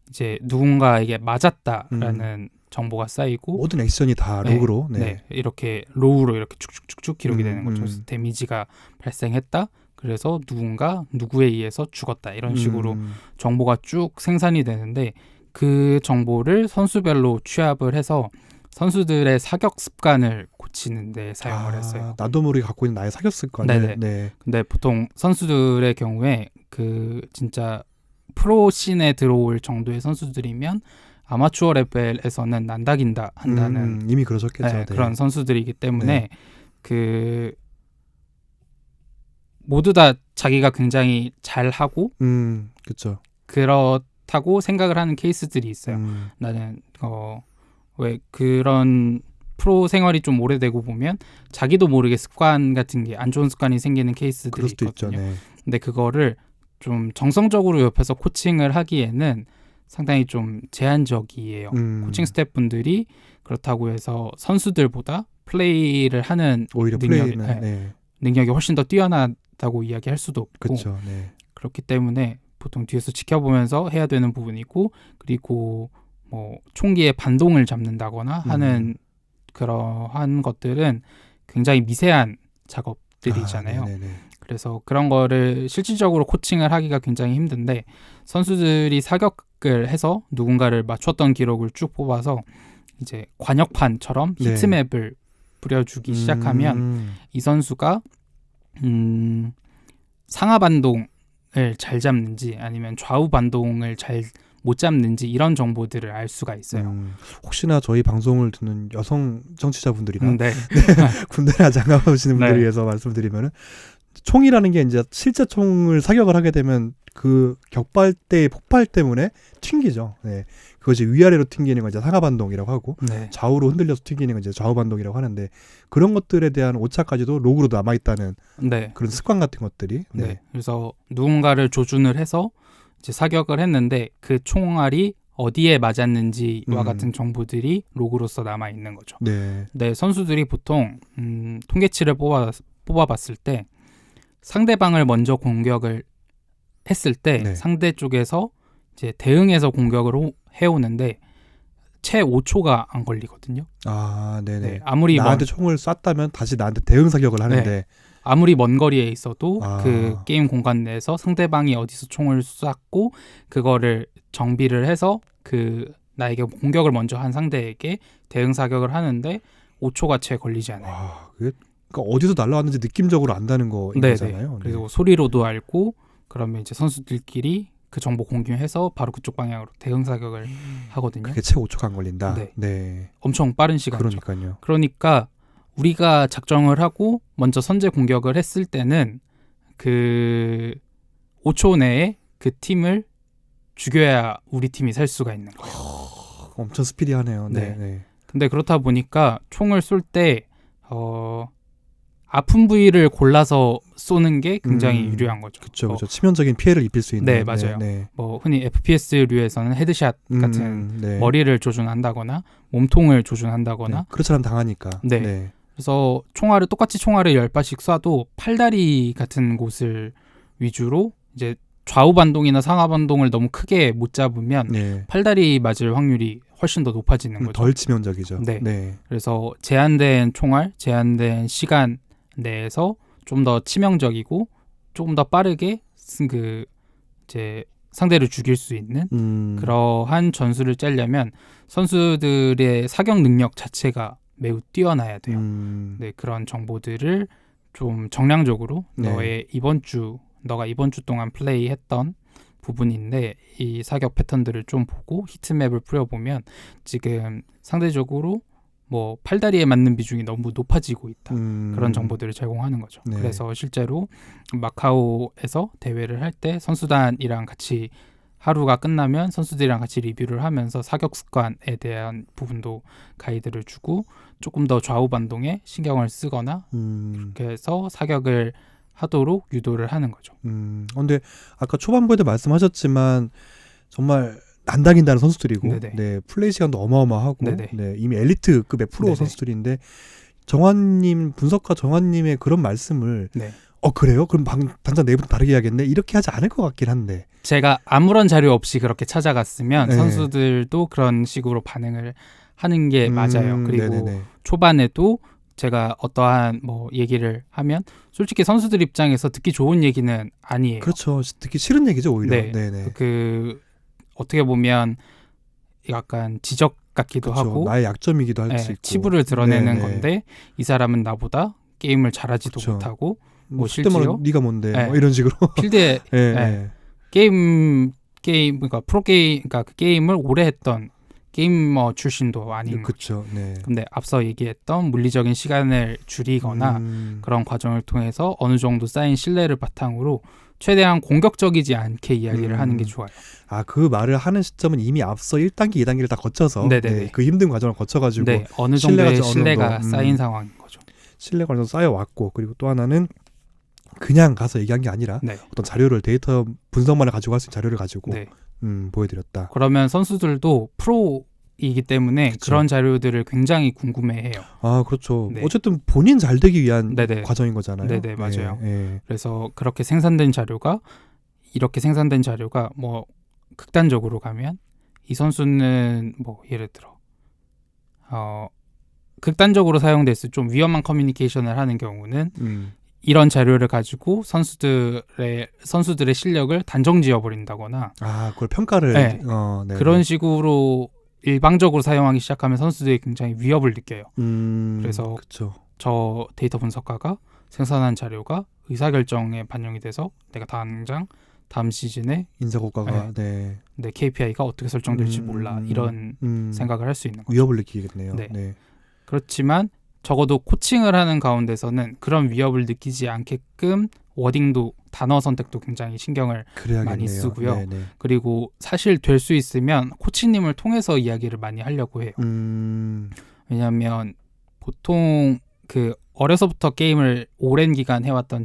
이제 누군가에게 맞았다라는 정보가 쌓이고 모든 액션이 다 로그로 이렇게 로우로 이렇게 쭉쭉쭉쭉 기록이 되는 거죠. 데미지가 발생했다. 그래서 누구에 의해서 죽었다. 이런 식으로 정보가 쭉 생산이 되는데 그 정보를 선수별로 취합을 해서 선수들의 사격 습관을 고치는 데 사용을 했어요. 나도 모르게 갖고 있는 나의 사격 습관을. 근데 보통 선수들의 경우에 그 진짜 프로 씬에 들어올 정도의 선수들이면 아마추어 레벨에서는 난다긴다 한다는 이미 그러셨겠죠. 그런 선수들이기 때문에 그 모두 다 자기가 굉장히 잘하고 그렇죠. 그렇다고 생각을 하는 케이스들이 있어요. 나는 왜 그런 프로 생활이 좀 오래되고 보면 자기도 모르게 습관 같은 게 안 좋은 습관이 생기는 케이스들이 있거든요. 근데 그거를 좀 정성적으로 옆에서 코칭을 하기에는 상당히 좀 제한적이에요. 코칭 스태프분들이 그렇다고 해서 선수들보다 플레이를 하는 오히려 능력이 훨씬 더 뛰어나다고 이야기할 수도 없고 그렇죠. 그렇기 때문에 보통 뒤에서 지켜보면서 해야 되는 부분이고 그리고 뭐 총기의 반동을 잡는다거나 하는 그러한 것들은 굉장히 미세한 작업들이잖아요. 그래서 그런 거를 실질적으로 코칭을 하기가 굉장히 힘든데 선수들이 사격을 해서 누군가를 맞췄던 기록을 쭉 뽑아서 이제 관역판처럼 히트맵을 뿌려주기 시작하면 이 선수가 상하 반동을 잘 잡는지 아니면 좌우 반동을 잘 못 잡는지 이런 정보들을 알 수가 있어요. 혹시나 저희 방송을 듣는 여성 정치자분들이나 군대를 아직 안 가보시는 분들을 위해서 말씀드리면은 총이라는 게 이제 실제 총을 사격을 하게 되면 그 격발대의 폭발 때문에 튕기죠. 그것이 위아래로 튕기는 건 이제 상하 반동이라고 하고 좌우로 흔들려서 튕기는 건 이제 좌우 반동이라고 하는데 그런 것들에 대한 오차까지도 로그로 남아 있다는 그런 습관 같은 것들이. 그래서 누군가를 조준을 해서 이제 사격을 했는데 그 총알이 어디에 맞았는지와 같은 정보들이 로그로서 남아 있는 거죠. 근데 선수들이 보통 통계치를 뽑아봤을 때 상대방을 먼저 공격을 했을 때 상대 쪽에서 이제 대응해서 공격을 해오는데 채 5초가 안 걸리거든요. 아무리 나한테 총을 쐈다면 다시 나한테 대응 사격을 하는데 아무리 먼 거리에 있어도 그 게임 공간 내에서 상대방이 어디서 총을 쐈고 그거를 정비를 해서 그 나에게 공격을 먼저 한 상대에게 대응 사격을 하는데 5초가 채 걸리지 않아요. 그러니까 어디서 날라왔는지 느낌적으로 안다는 거잖아요. 그리고 소리로도 알고 그러면 이제 선수들끼리 그 정보 공유해서 바로 그쪽 방향으로 대응 사격을 하거든요. 그게 채 5초가 안 걸린다. 엄청 빠른 시간이죠. 그러니까요. 그러니까 우리가 작정을 하고 먼저 선제 공격을 했을 때는 그 5초 내에 그 팀을 죽여야 우리 팀이 살 수가 있는 거예요. 엄청 스피디하네요. 근데 그렇다 보니까 총을 쏠 때 아픈 부위를 골라서 쏘는 게 굉장히 유리한 거죠. 그렇죠. 치명적인 피해를 입힐 수 있는. 네, 맞아요. 뭐 흔히 FPS류에서는 헤드샷 같은 머리를 조준한다거나 몸통을 조준한다거나 그런 사람 당하니까. 그래서 똑같이 총알을 10발씩 쏴도 팔다리 같은 곳을 위주로 이제 좌우 반동이나 상하 반동을 너무 크게 못 잡으면 팔다리 맞을 확률이 훨씬 더 높아지는 거죠. 덜 치명적이죠. 그래서 제한된 총알, 제한된 시간 내에서 좀 더 치명적이고 조금 더 빠르게 이제 상대를 죽일 수 있는 그러한 전술을 짜려면 선수들의 사격 능력 자체가 매우 뛰어나야 돼요. 그런 정보들을 좀 정량적으로 너가 이번 주 동안 플레이했던 부분인데 이 사격 패턴들을 좀 보고 히트맵을 뿌려보면 지금 상대적으로 뭐 팔다리에 맞는 비중이 너무 높아지고 있다. 그런 정보들을 제공하는 거죠. 그래서 실제로 마카오에서 대회를 할 때 선수단이랑 같이 하루가 끝나면 선수들이랑 같이 리뷰를 하면서 사격 습관에 대한 부분도 가이드를 주고 조금 더 좌우 반동에 신경을 쓰거나 그렇게 해서 사격을 하도록 유도를 하는 거죠. 근데 아까 초반부에도 말씀하셨지만 정말 난다긴다는 선수들이고 플레이 시간도 어마어마하고 이미 엘리트급의 프로 선수들인데 분석가 정환님의 그런 말씀을 그래요? 그럼 당장 내일부터 다르게 해야겠네? 이렇게 하지 않을 것 같긴 한데 제가 아무런 자료 없이 그렇게 찾아갔으면 선수들도 그런 식으로 반응을 하는 게 맞아요. 그리고 초반에도 제가 어떠한 뭐 얘기를 하면 솔직히 선수들 입장에서 듣기 좋은 얘기는 아니에요. 그렇죠. 듣기 싫은 얘기죠 오히려. 어떻게 보면 약간 지적 같기도 하고 나의 약점이기도 할 수 있고 치부를 드러내는 건데 이 사람은 나보다 게임을 잘하지도 못하고 뭐 실제로 네가 뭔데 뭐 이런 식으로 필드에 게임 그러니까 프로게임 그러니까 그 게임을 오래 했던 게이머 출신도 아닌 거죠. 근데 앞서 얘기했던 물리적인 시간을 줄이거나 그런 과정을 통해서 어느 정도 쌓인 신뢰를 바탕으로 최대한 공격적이지 않게 이야기를 하는 게 좋아요. 그 말을 하는 시점은 이미 앞서 1단계, 2단계를 다 거쳐서 그 힘든 과정을 거쳐가지고 어느 정도의 신뢰가 쌓인 상황인 거죠. 신뢰가 어느 정도 쌓여왔고 그리고 또 하나는 그냥 가서 얘기한 게 아니라 어떤 자료를 데이터 분석만을 가지고 할 수 있는 자료를 가지고 보여드렸다. 그러면 선수들도 프로이기 때문에 그런 자료들을 굉장히 궁금해해요. 그렇죠. 어쨌든 본인 잘 되기 위한 과정인 거잖아요. 맞아요. 그래서 이렇게 생산된 자료가 뭐 극단적으로 가면 이 선수는 뭐 예를 들어 극단적으로 사용됐을 좀 위험한 커뮤니케이션을 하는 경우는 이런 자료를 가지고 선수들의 실력을 단정 지어버린다거나 그걸 평가를 그런 식으로 일방적으로 사용하기 시작하면 선수들이 굉장히 위협을 느껴요. 그래서 저 데이터 분석가가 생산한 자료가 의사결정에 반영이 돼서 내가 당장 다음 시즌에 인사고과가 내 KPI가 어떻게 설정될지 몰라 이런 생각을 할 수 있는 거죠. 위협을 느끼겠네요. 그렇지만 적어도 코칭을 하는 가운데서는 그런 위협을 느끼지 않게끔 워딩도 단어 선택도 굉장히 신경을 많이 쓰고요. 그리고 사실 될 수 있으면 코치님을 통해서 이야기를 많이 하려고 해요. 왜냐하면 보통 어려서부터 게임을 오랜 기간 해왔던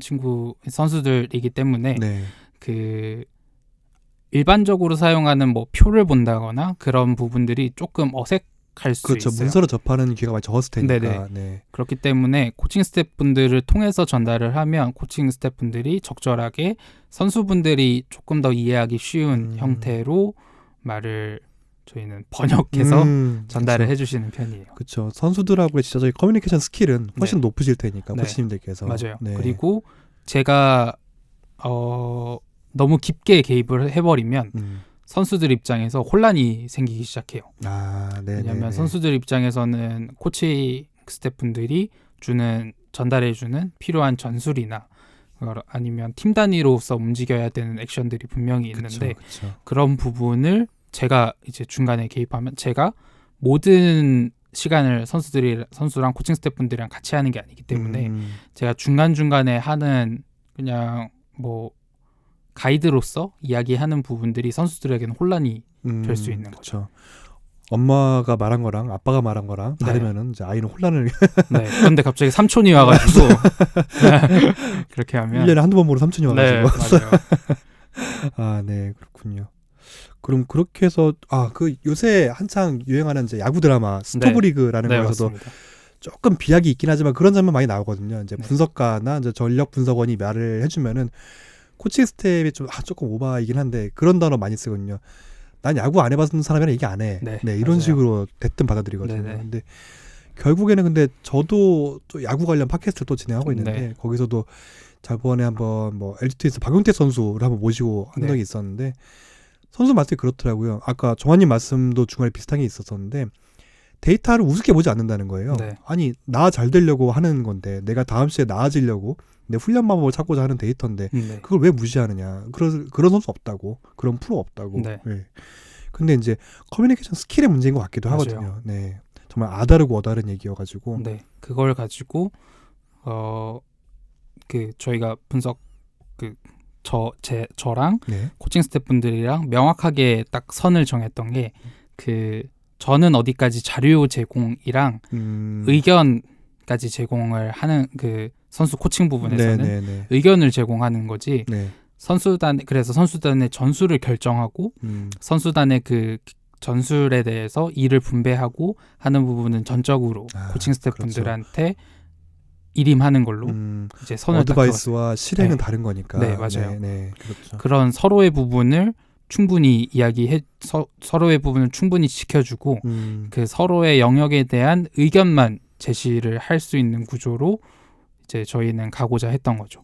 선수들이기 때문에 일반적으로 사용하는 뭐 표를 본다거나 그런 부분들이 조금 어색할 수 있어요. 문서로 접하는 기회가 많이 적었을 테니까. 그렇기 때문에 코칭 스태프분들을 통해서 전달을 하면 코칭 스태프분들이 적절하게 선수분들이 조금 더 이해하기 쉬운 형태로 말을 저희는 번역해서 전달을 해주시는 편이에요. 그렇죠. 선수들하고의 진짜 커뮤니케이션 스킬은 훨씬 높으실 테니까 코치님들께서. 맞아요. 그리고 제가 너무 깊게 개입을 해버리면 선수들 입장에서 혼란이 생기기 시작해요. 왜냐하면 선수들 입장에서는 코치 스태프분들이 전달해주는 필요한 전술이나 아니면 팀 단위로서 움직여야 되는 액션들이 분명히 있는데 그런 부분을 제가 이제 중간에 개입하면 제가 모든 시간을 선수랑 코칭 스태프분들이랑 같이 하는 게 아니기 때문에 제가 중간중간에 하는 그냥 뭐 가이드로서 이야기하는 부분들이 선수들에게는 혼란이 될 수 있는 거죠. 엄마가 말한 거랑 아빠가 말한 거랑 다르면은 이제 아이는 혼란을 네. 그런데 갑자기 삼촌이 와가지고 그렇게 하면 1년에 한두 번 보러 삼촌이 와가지고 맞아요. 아, 네, 그렇군요. 그럼 그렇게 해서 그 요새 한창 유행하는 이제 야구 드라마 스토브리그라는 거에서도 맞습니다. 조금 비약이 있긴 하지만 그런 장면 많이 나오거든요. 이제 분석가나 이제 전력 분석원이 말을 해주면은 코칭 스텝이 좀 조금 오바이긴 한데 그런 단어 많이 쓰거든요. 난 야구 안 해봤던 사람이랑 얘기 안 해. 네, 이런 맞아요. 식으로 대뜸 받아들이거든요. 네네. 근데 결국에는 근데 저도 또 야구 관련 팟캐스트를 또 진행하고 있는데 거기서도 저번에 한번 뭐 LG 트윈스 박용태 선수를 한번 모시고 한 적이 있었는데 선수 말씀이 그렇더라고요. 아까 정환님 말씀도 중간에 비슷한 게 있었었는데 데이터를 우습게 보지 않는다는 거예요. 아니 나 잘 되려고 하는 건데 내가 다음 시에 나아지려고 내 훈련 방법을 찾고자 하는 데이터인데 그걸 왜 무시하느냐. 그런 선수 없다고. 그런 프로 없다고. 네. 근데 이제 커뮤니케이션 스킬의 문제인 것 같기도 맞아요. 하거든요. 네. 정말 아다르고 어다른 얘기여가지고. 네. 그걸 가지고 저희가 분석 저랑 코칭 스태프분들이랑 명확하게 딱 선을 정했던 게 저는 어디까지 자료 제공이랑 의견까지 제공을 하는 선수 코칭 부분에서는 의견을 제공하는 거지. 그래서 선수단의 전술을 결정하고 선수단의 전술에 대해서 일을 분배하고 하는 부분은 전적으로 코칭 스태프분들한테 그렇죠. 일임하는 걸로 이제 선을 어드바이스와 실행은 다른 거니까. 네, 맞아요. 그렇죠. 그런 서로의 부분을 충분히 서로의 부분을 충분히 지켜주고 그 서로의 영역에 대한 의견만 제시를 할 수 있는 구조로 이제 저희는 가고자 했던 거죠.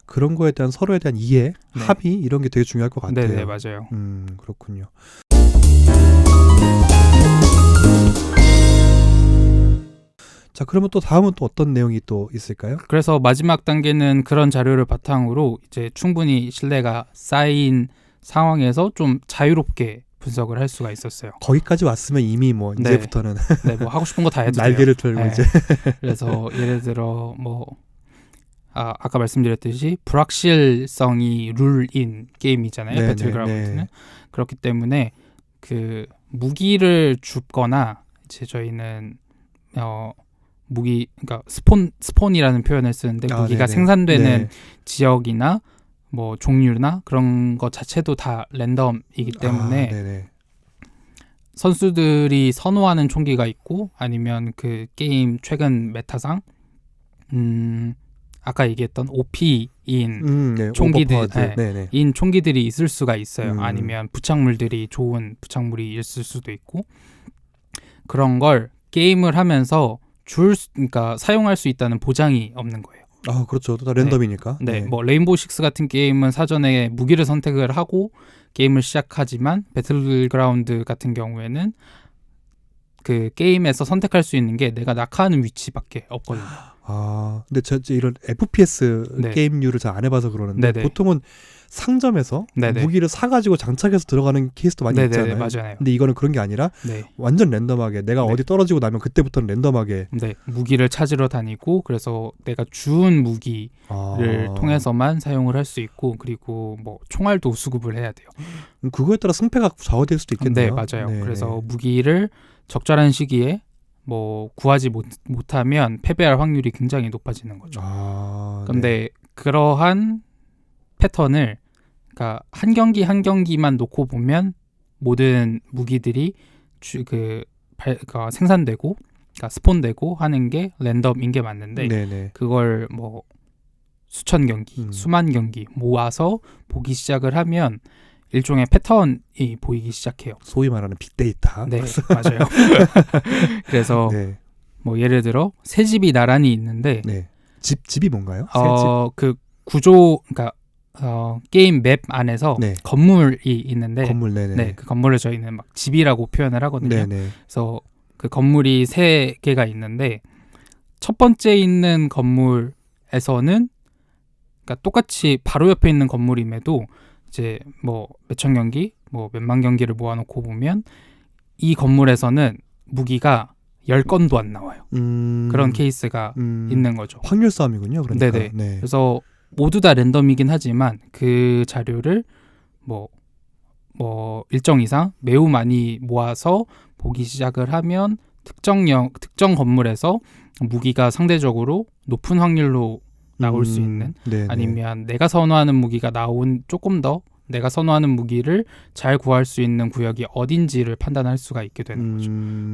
그런 거에 대한 서로에 대한 이해, 합의 이런 게 되게 중요할 것 같아요. 네, 맞아요. 그렇군요. 자, 그러면 또 다음은 또 어떤 내용이 또 있을까요? 그래서 마지막 단계는 그런 자료를 바탕으로 이제 충분히 신뢰가 쌓인 상황에서 좀 자유롭게 분석을 할 수가 있었어요. 거기까지 왔으면 이미 뭐 이제부터는 뭐 하고 싶은 거 다 해도 날개를 돼요. 털고 이제. 그래서 예를 들어 아까 말씀드렸듯이 불확실성이 룰인 게임이잖아요. 배틀그라운드는. 그렇기 때문에 무기를 줍거나 이제 저희는 그러니까 스폰이라는 표현을 쓰는데 무기가 생산되는 지역이나 뭐 종류나 그런 것 자체도 다 랜덤이기 때문에 선수들이 선호하는 총기가 있고 아니면 게임 최근 메타상 아까 얘기했던 OP인 총기들이 있을 수가 있어요. 아니면 부착물들이 좋은 부착물이 있을 수도 있고 그런 걸 게임을 하면서 그러니까 사용할 수 있다는 보장이 없는 거예요. 그렇죠. 다 랜덤이니까. 뭐 레인보우 식스 같은 게임은 사전에 무기를 선택을 하고 게임을 시작하지만 배틀그라운드 같은 경우에는 게임에서 선택할 수 있는 게 내가 낙하하는 위치밖에 없거든요. 근데 저 이런 FPS 게임류를 잘 안 해봐서 그러는데 보통은 상점에서 무기를 사가지고 장착해서 들어가는 케이스도 많이 있잖아요. 맞아요. 근데 이거는 그런 게 아니라 완전 랜덤하게 내가 어디 떨어지고 나면 그때부터는 랜덤하게 무기를 찾으러 다니고 그래서 내가 주운 무기를 통해서만 사용을 할 수 있고 그리고 뭐 총알도 수급을 해야 돼요. 그거에 따라 승패가 좌우될 수도 있겠네요. 맞아요. 그래서 무기를 적절한 시기에 뭐 구하지 못하면 패배할 확률이 굉장히 높아지는 거죠. 그런데 그러한 패턴을 그러니까 한 경기 한 경기만 놓고 보면 모든 무기들이 생산되고 그러니까 스폰되고 하는 게 랜덤인 게 맞는데 그걸 뭐 수천 경기, 수만 경기 모아서 보기 시작을 하면 일종의 패턴이 보이기 시작해요. 소위 말하는 빅데이터. 네, 맞아요. 그래서 뭐 예를 들어 새 집이 나란히 있는데 집이 뭔가요? 그 구조 그러니까 게임 맵 안에서 건물이 있는데 그 건물을 저희는 막 집이라고 표현을 하거든요. 그래서 그 건물이 3개가 있는데 첫 번째 있는 건물에서는 그러니까 똑같이 바로 옆에 있는 건물임에도 이제 뭐 몇천 경기, 뭐 몇만 경기를 모아놓고 보면 이 건물에서는 무기가 10건도 안 나와요. 그런 케이스가 있는 거죠. 확률 싸움이군요. 그러니까. 그래서 모두 다 랜덤이긴 하지만 그 자료를 뭐 뭐 일정 이상 매우 많이 모아서 보기 시작을 하면 특정 건물에서 무기가 상대적으로 높은 확률로 나올 수 있는, 네네. 아니면 내가 선호하는 무기가 조금 더 내가 선호하는 무기를 잘 구할 수 있는 구역이 어딘지를 판단할 수가 있게 되는 거죠.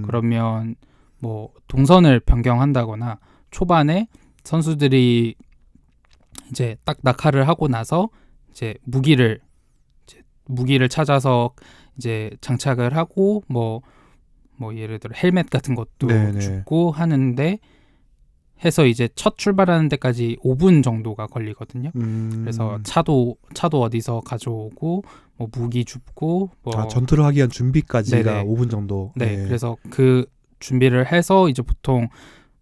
그러면 뭐 동선을 변경한다거나 초반에 선수들이 이제 딱 낙하를 하고 나서 이제 무기를 찾아서 이제 장착을 하고 뭐 예를 들어 헬멧 같은 것도 네네. 줍고 하는데 해서 이제 첫 출발하는 데까지 5분 정도가 걸리거든요. 그래서 차도 어디서 가져오고 뭐 무기 줍고 뭐 전투를 하기 위한 준비까지가 네네. 5분 정도. 네. 그래서 그 준비를 해서 이제 보통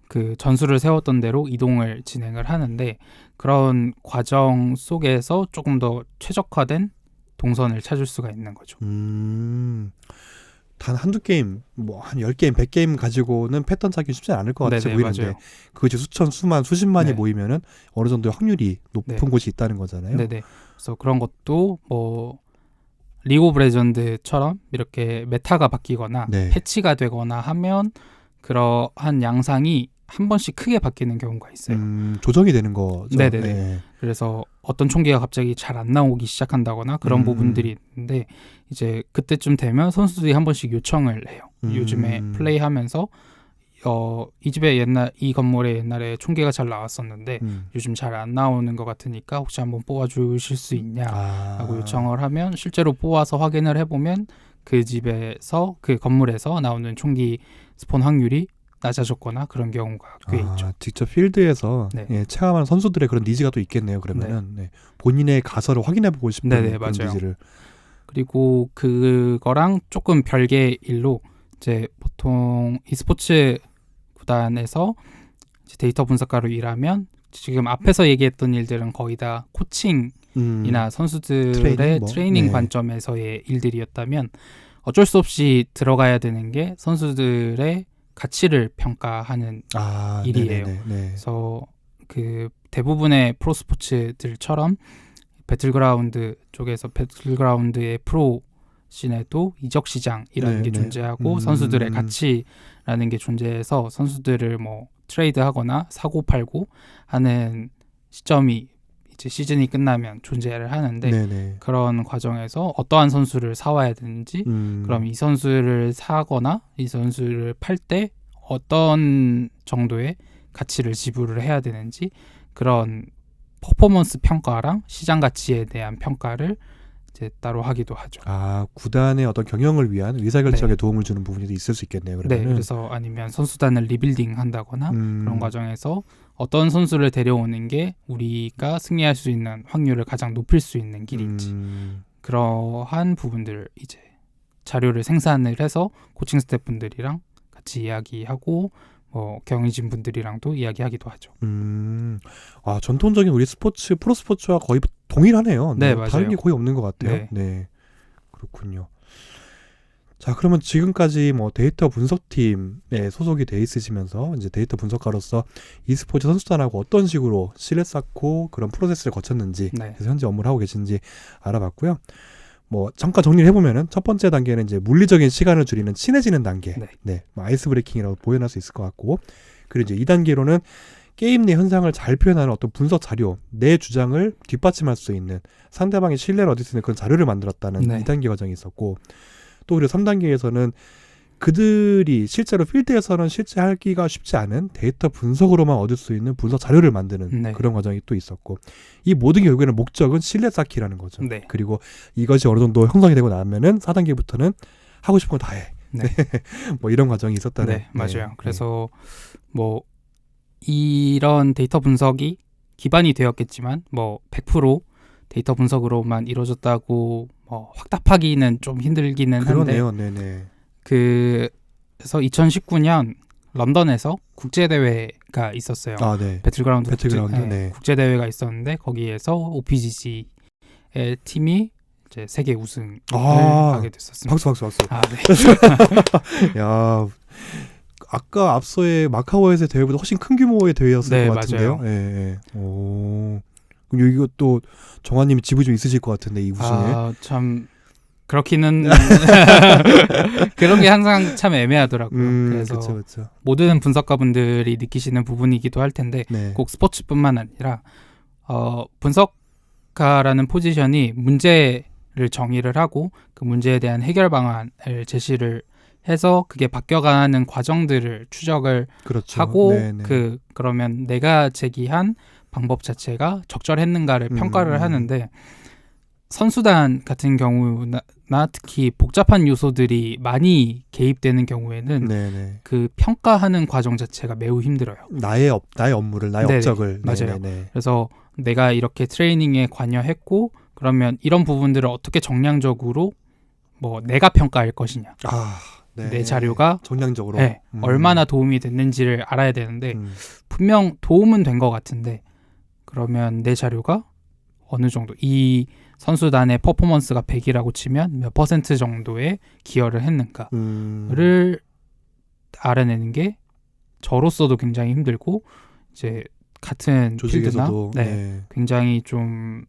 그 전술을 세웠던 대로 이동을 진행을 하는데, 그런 과정 속에서 조금 더 최적화된 동선을 찾을 수가 있는 거죠. 단 한두 게임, 뭐 한 10게임, 100게임 가지고는 패턴 찾기 쉽지 않을 것 같이 보이는데, 맞아요. 그것이 수천, 수만, 수십만이 네. 모이면은 어느 정도의 확률이 높은 네. 곳이 있다는 거잖아요. 네네. 그래서 그런 것도 뭐 리그 오브 레전드처럼 이렇게 메타가 바뀌거나 네. 패치가 되거나 하면 그러한 양상이 한 번씩 크게 바뀌는 경우가 있어요. 조정이 되는 거죠. 네네네. 네. 그래서 어떤 총기가 갑자기 잘 안 나오기 시작한다거나 그런 부분들이 있는데, 이제 그때쯤 되면 선수들이 한 번씩 요청을 해요. 요즘에 플레이하면서 이 건물에 옛날에 총기가 잘 나왔었는데 요즘 잘 안 나오는 것 같으니까 혹시 한번 뽑아주실 수 있냐라고 요청을 하면 실제로 뽑아서 확인을 해보면 그 집에서 그 건물에서 나오는 총기 스폰 확률이 낮아졌거나 그런 경우가 꽤 있죠. 직접 필드에서 네. 예, 체험하는 선수들의 그런 니즈가 또 있겠네요. 그러면은 네. 본인의 가설을 확인해보고 싶은 그런 맞아요. 니즈를. 그리고 그거랑 조금 별개의 일로 이제 보통 e스포츠 구단에서 이제 데이터 분석가로 일하면 지금 앞에서 얘기했던 일들은 거의 다 코칭이나 선수들의 트레이닝 네. 관점에서의 일들이었다면, 어쩔 수 없이 들어가야 되는 게 선수들의 가치를 평가하는 일이에요. 네네네. 그래서 그 대부분의 프로스포츠들처럼 배틀그라운드 쪽에서 배틀그라운드의 프로 씬에도 이적 시장이라는 게 존재하고 선수들의 가치라는 게 존재해서 선수들을 뭐 트레이드하거나 사고 팔고 하는 시점이 이제 시즌이 끝나면 존재를 하는데, 네네. 그런 과정에서 어떠한 선수를 사와야 되는지, 그럼 이 선수를 사거나 이 선수를 팔 때 어떤 정도의 가치를 지불을 해야 되는지, 그런 퍼포먼스 평가랑 시장 가치에 대한 평가를 이제 따로 하기도 하죠. 구단의 어떤 경영을 위한 의사결정에 도움을 주는 부분이 있을 수 있겠네요. 그러면은. 네, 그래서 아니면 선수단을 리빌딩 한다거나 그런 과정에서 어떤 선수를 데려오는 게 우리가 승리할 수 있는 확률을 가장 높일 수 있는 길인지, 그러한 부분들을 이제 자료를 생산을 해서 코칭 스태프분들이랑 같이 이야기하고 뭐 경영진 분들이랑도 이야기하기도 하죠. 전통적인 우리 스포츠, 프로스포츠와 거의 동일하네요. 네, 맞아요. 다른 게 거의 없는 것 같아요. 네. 그렇군요. 자, 그러면 지금까지 뭐 데이터 분석팀에 소속이 돼 있으시면서 이제 데이터 분석가로서 e스포츠 선수단하고 어떤 식으로 신뢰 쌓고 그런 프로세스를 거쳤는지, 그래서 현재 업무를 하고 계신지 알아봤고요. 뭐 잠깐 정리를 해보면은 첫 번째 단계는 이제 물리적인 시간을 줄이는 친해지는 단계, 뭐 아이스 브레이킹이라고 표현할 수 있을 것 같고, 그리고 이제 2단계로는 게임 내 현상을 잘 표현하는 어떤 분석 자료, 내 주장을 뒷받침할 수 있는 상대방의 신뢰를 얻을 수 있는 그런 자료를 만들었다는 2단계 과정이 있었고, 또 그리고 3단계에서는 그들이 실제로 필드에서는 실제 하기가 쉽지 않은 데이터 분석으로만 얻을 수 있는 분석 자료를 만드는 그런 과정이 또 있었고, 이 모든 결국에는 목적은 신뢰 쌓기라는 거죠. 그리고 이것이 어느 정도 형성이 되고 나면은 4단계부터는 하고 싶은 거 다 해. 뭐 이런 과정이 있었다는. 맞아요. 그래서 뭐 이런 데이터 분석이 기반이 되었겠지만 뭐 100% 데이터 분석으로만 이루어졌다고 뭐 확답하기는 좀 힘들기는 그러네요. 한데, 그래서 2019년 런던에서 국제 대회가 있었어요. 배틀그라운드 국제 대회가 있었는데 거기에서 OPGC의 팀이 이제 세계 우승을 하게 됐었습니다. 박수. 야, 아까 앞서의 마카오에서의 대회보다 훨씬 큰 규모의 대회였을 것 같은데요. 오. 그럼 이것도 정환님이 지분이 좀 있으실 것 같은데, 이 우승에. 참 그렇기는 그런 게 항상 참 애매하더라고요. 그래서 그쵸. 모든 분석가분들이 느끼시는 부분이기도 할 텐데 네. 꼭 스포츠뿐만 아니라 분석가라는 포지션이 문제를 정의를 하고 그 문제에 대한 해결 방안을 제시를 해서 그게 바뀌어가는 과정들을 추적을 그렇죠. 하고 네네. 그러면 내가 제기한 방법 자체가 적절했는가를 평가를 하는데 선수단 같은 경우나 특히 복잡한 요소들이 많이 개입되는 경우에는 네네. 그 평가하는 과정 자체가 매우 힘들어요. 나의 업무를, 나의 네네. 업적을. 맞아요. 네네. 그래서 내가 이렇게 트레이닝에 관여했고 그러면 이런 부분들을 어떻게 정량적으로 내가 평가할 것이냐. 네. 내 자료가 정량적으로 얼마나 도움이 됐는지를 알아야 되는데 분명 도움은 된 것 같은데 그러면 내 자료가 어느 정도 이 선수단의 퍼포먼스가 100이라고 치면 몇 % 정도의 기여를 했는가를 알아내는 게 저로서도 굉장히 힘들고 이제 같은 필드나 굉장히 좀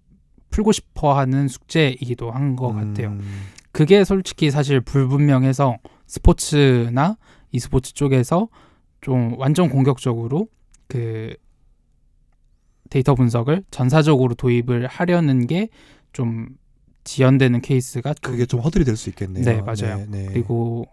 풀고 싶어하는 숙제이기도 한 것 같아요. 그게 솔직히 사실 불분명해서 스포츠나 e스포츠 쪽에서 좀 완전 공격적으로 그 데이터 분석을 전사적으로 도입을 하려는 게 좀 지연되는 케이스가 그게 좀 허들이 될 수 있겠네요. 네, 맞아요. 그리고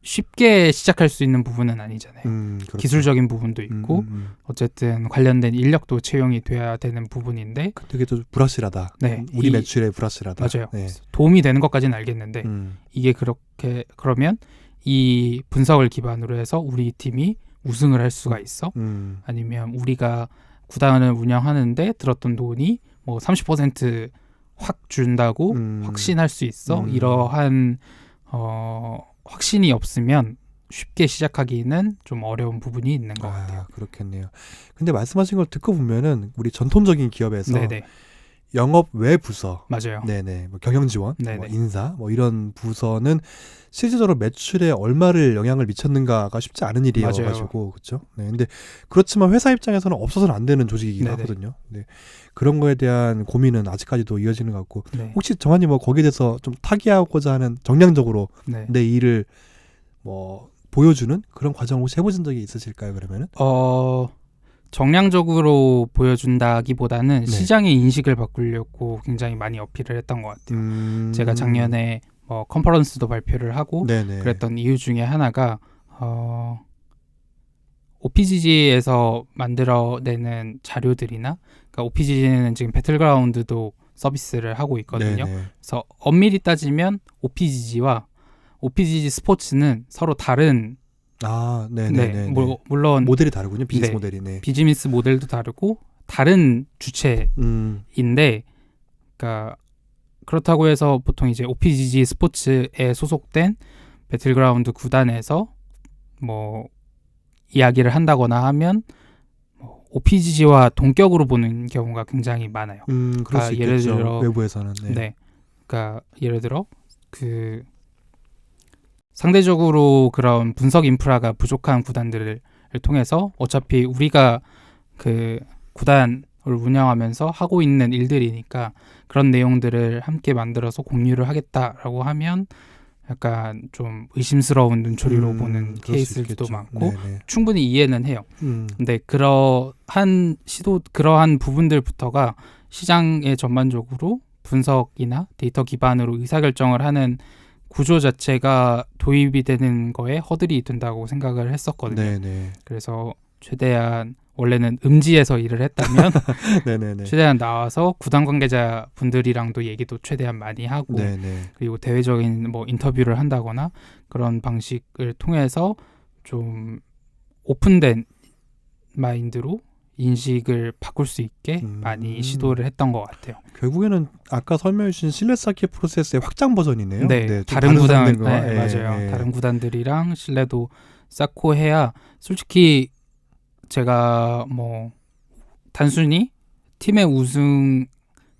쉽게 시작할 수 있는 부분은 아니잖아요. 그렇죠. 기술적인 부분도 있고 어쨌든 관련된 인력도 채용이 돼야 되는 부분인데 되게 좀 불확실하다. 우리 매출에 불확실하다. 맞아요. 도움이 되는 것까지는 알겠는데 이게 그렇게 그러면 이 분석을 기반으로 해서 우리 팀이 우승을 할 수가 있어? 아니면 우리가 구단을 운영하는데 들었던 돈이 30% 확 준다고 확신할 수 있어? 이러한 확신이 없으면 쉽게 시작하기는 좀 어려운 부분이 있는 것 같아요. 그렇겠네요. 근데 말씀하신 걸 듣고 보면은 우리 전통적인 기업에서 네네. 영업 외 부서, 맞아요. 네네, 경영 지원, 인사, 이런 부서는 실질적으로 매출에 얼마를 영향을 미쳤는가가 쉽지 않은 일이어가지고, 그렇죠. 네, 근데 그렇지만 회사 입장에서는 없어서는 안 되는 조직이긴 하거든요. 네, 그런 거에 대한 고민은 아직까지도 이어지는 것 같고, 혹시 정한님 거기에 대해서 좀 타개하고자 하는 정량적으로 내 일을 보여주는 그런 과정을 혹시 해보신 적이 있으실까요? 그러면은? 정량적으로 보여준다기보다는 시장의 인식을 바꾸려고 굉장히 많이 어필을 했던 것 같아요. 제가 작년에 컨퍼런스도 발표를 하고 그랬던 이유 중에 하나가 OPGG에서 만들어내는 자료들이나 그러니까 OPGG는 지금 배틀그라운드도 서비스를 하고 있거든요. 그래서 엄밀히 따지면 OPGG와 OPGG 스포츠는 서로 다른 물론 모델이 다르군요. 비즈니스 모델이. 비즈니스 모델도 다르고 다른 주체인데, 그러니까 그렇다고 해서 보통 이제 OPGG 스포츠에 소속된 배틀그라운드 구단에서 이야기를 한다거나 하면 OPGG와 동격으로 보는 경우가 굉장히 많아요. 그럴 수 있겠죠. 예를 들어 외부에서는. 그러니까 예를 들어 상대적으로 그런 분석 인프라가 부족한 구단들을 통해서 어차피 우리가 그 구단을 운영하면서 하고 있는 일들이니까 그런 내용들을 함께 만들어서 공유를 하겠다라고 하면 약간 좀 의심스러운 눈초리로 보는 케이스들도 많고 충분히 이해는 해요. 근데 그러한 부분들부터가 시장에 전반적으로 분석이나 데이터 기반으로 의사결정을 하는 구조 자체가 도입이 되는 거에 허들이 된다고 생각을 했었거든요. 그래서 최대한 원래는 음지에서 일을 했다면 최대한 나와서 구단 관계자 분들이랑도 얘기도 최대한 많이 하고 그리고 대외적인 인터뷰를 한다거나 그런 방식을 통해서 좀 오픈된 마인드로 인식을 바꿀 수 있게 많이 시도를 했던 것 같아요. 결국에는 아까 설명해 주신 신뢰 쌓기 프로세스의 확장 버전이네요. 다른 구단 맞아요. 다른 구단들이랑 신뢰도 쌓고 해야 솔직히 제가 단순히 팀의 우승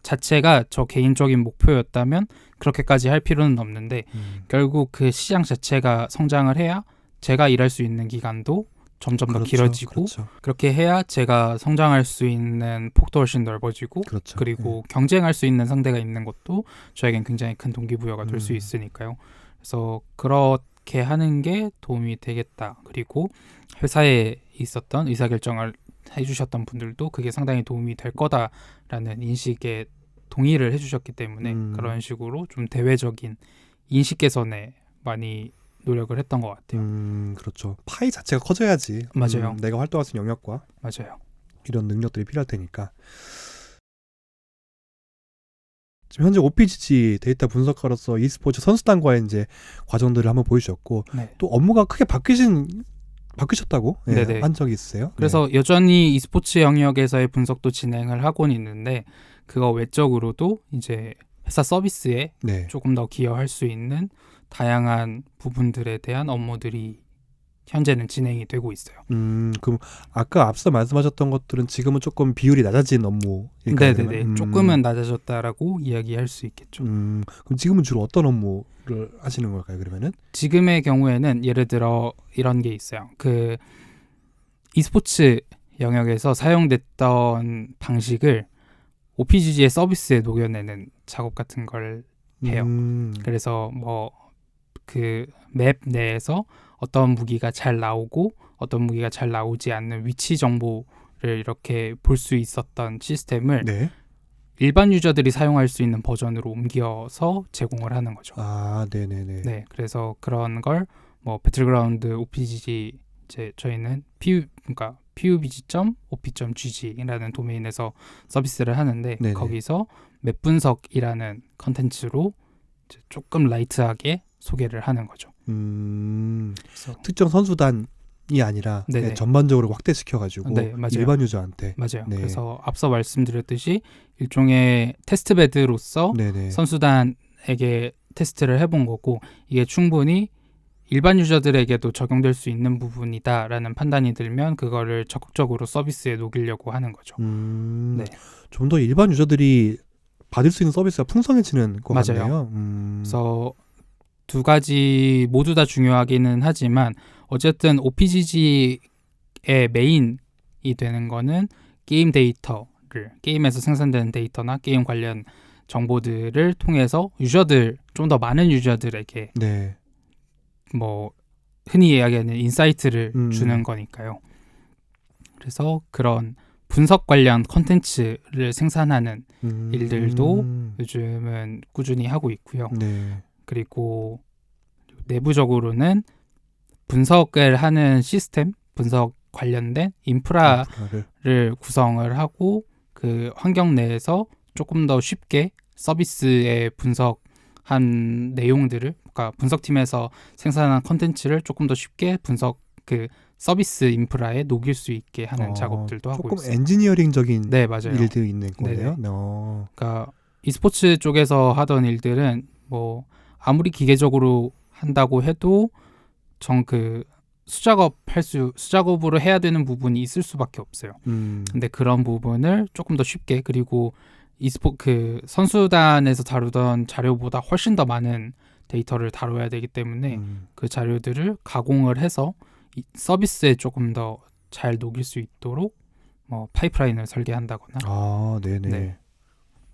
자체가 저 개인적인 목표였다면 그렇게까지 할 필요는 없는데 결국 그 시장 자체가 성장을 해야 제가 일할 수 있는 기간도 점점 더 그렇죠, 길어지고 그렇죠. 그렇게 해야 제가 성장할 수 있는 폭도 훨씬 넓어지고 그렇죠. 그리고 경쟁할 수 있는 상대가 있는 것도 저에겐 굉장히 큰 동기부여가 될 수 있으니까요. 그래서 그렇게 하는 게 도움이 되겠다. 그리고 회사에 있었던 의사결정을 해주셨던 분들도 그게 상당히 도움이 될 거다라는 인식에 동의를 해주셨기 때문에 그런 식으로 좀 대외적인 인식 개선에 많이 노력을 했던 것 같아요. 그렇죠. 파이 자체가 커져야지. 맞아요. 내가 활동할 수 있는 영역과 맞아요. 이런 능력들이 필요할 테니까. 지금 현재 OPGG 데이터 분석가로서 e스포츠 선수단과의 이제 과정들을 한번 보여주셨고 네. 또 업무가 크게 바뀌셨다고 한 적이 있으세요? 그래서 여전히 e스포츠 영역에서의 분석도 진행을 하고는 있는데 그거 외적으로도 이제 회사 서비스에 조금 더 기여할 수 있는 다양한 부분들에 대한 업무들이 현재는 진행이 되고 있어요. 그럼 아까 앞서 말씀하셨던 것들은 지금은 조금 비율이 낮아진 업무일까요? 네네네. 조금은 낮아졌다라고 이야기할 수 있겠죠. 그럼 지금은 주로 어떤 업무를 하시는 걸까요? 그러면은 지금의 경우에는 예를 들어 이런 게 있어요. 그 e스포츠 영역에서 사용됐던 방식을 OPGG의 서비스에 녹여내는 작업 같은 걸 해요. 그래서 뭐 그 맵 내에서 어떤 무기가 잘 나오고 어떤 무기가 잘 나오지 않는 위치 정보를 이렇게 볼 수 있었던 시스템을 일반 유저들이 사용할 수 있는 버전으로 옮겨서 제공을 하는 거죠. 아, 네네네. 네, 그래서 그런 걸 뭐 배틀그라운드 OPGG 이제 저희는 그러니까 pubg.op.gg라는 도메인에서 서비스를 하는데 거기서 맵 분석이라는 컨텐츠로 이제 조금 라이트하게 소개를 하는 거죠. 특정 선수단이 아니라 전반적으로 확대시켜가지고 일반 유저한테. 맞아요. 그래서 앞서 말씀드렸듯이 일종의 테스트베드로서 선수단에게 테스트를 해본 거고 이게 충분히 일반 유저들에게도 적용될 수 있는 부분이다라는 판단이 들면 그거를 적극적으로 서비스에 녹이려고 하는 거죠. 좀 더 일반 유저들이 받을 수 있는 서비스가 풍성해지는 것 같네요. 그래서 두 가지 모두 다 중요하기는 하지만 어쨌든 OPGG의 메인이 되는 거는 게임 데이터를 게임에서 생산되는 데이터나 게임 관련 정보들을 통해서 유저들 좀 더 많은 유저들에게 뭐 흔히 이야기하는 인사이트를 주는 거니까요. 그래서 그런 분석 관련 콘텐츠를 생산하는 일들도 요즘은 꾸준히 하고 있고요. 그리고 내부적으로는 분석을 하는 시스템, 분석 관련된 인프라를 구성을 하고 그 환경 내에서 조금 더 쉽게 서비스의 분석한 내용들을 그러니까 분석팀에서 생산한 컨텐츠를 조금 더 쉽게 그 서비스 인프라에 녹일 수 있게 하는 작업들도 하고 있어요. 조금 엔지니어링적인 일들이 있는 거네요. 그러니까 e스포츠 쪽에서 하던 일들은 뭐 아무리 기계적으로 한다고 해도 수작업으로 해야 되는 부분이 있을 수밖에 없어요. 근데 그런 부분을 조금 더 쉽게 그리고 그 선수단에서 다루던 자료보다 훨씬 더 많은 데이터를 다뤄야 되기 때문에 그 자료들을 가공을 해서 서비스에 조금 더 잘 녹일 수 있도록 뭐 파이프라인을 설계한다거나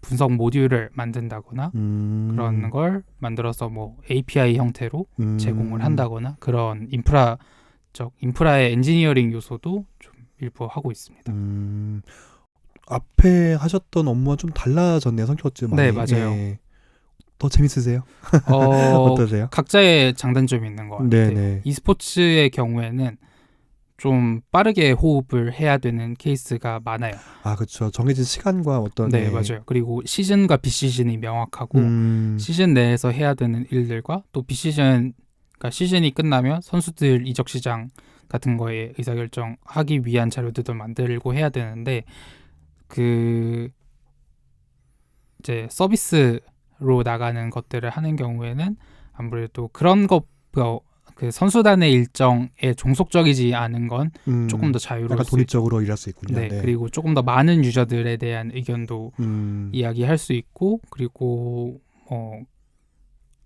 분석 모듈을 만든다거나 그런 걸 만들어서 뭐 API 형태로 제공을 한다거나 그런 인프라의 엔지니어링 요소도 좀 일부 하고 있습니다. 앞에 하셨던 업무와 좀 달라졌네요. 성격이 좀 많이. 네, 맞아요. 더 재밌으세요? 어떠세요? 각자의 장단점이 있는 것 같아요. e스포츠의 경우에는 좀 빠르게 호흡을 해야 되는 케이스가 많아요. 아, 그렇죠. 정해진 시간과 어떤 맞아요. 그리고 시즌과 비시즌이 명확하고 시즌 내에서 해야 되는 일들과 또 비시즌 그러니까 시즌이 끝나면 선수들 이적 시장 같은 거에 의사결정하기 위한 자료들도 만들고 해야 되는데 그 이제 서비스로 나가는 것들을 하는 경우에는 아무래도 그런 그 선수단의 일정에 종속적이지 않은 건 조금 더 자유로울 수 독립적으로 일할 수 있군요. 그리고 조금 더 많은 유저들에 대한 의견도 이야기할 수 있고 그리고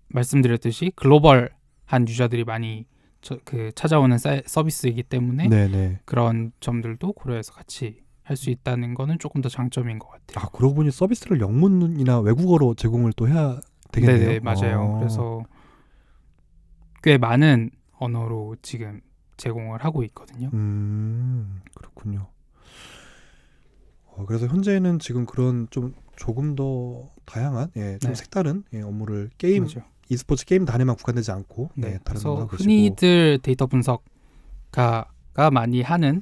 말씀드렸듯이 글로벌한 유저들이 많이 찾아오는 서비스이기 때문에 네네. 그런 점들도 고려해서 같이 할 수 있다는 거는 조금 더 장점인 것 같아요. 그러고 보니 서비스를 영문이나 외국어로 제공을 또 해야 되겠네요. 네, 맞아요. 그래서 꽤 많은 언어로 지금 제공을 하고 있거든요. 그렇군요. 그래서 현재는 지금 그런 좀 조금 더 다양한, 좀 색다른 업무를 게임, 맞아요. e스포츠 게임 단에만 국한되지 않고 다른 그래서 하고 계시고. 흔히들 데이터 분석가가 많이 하는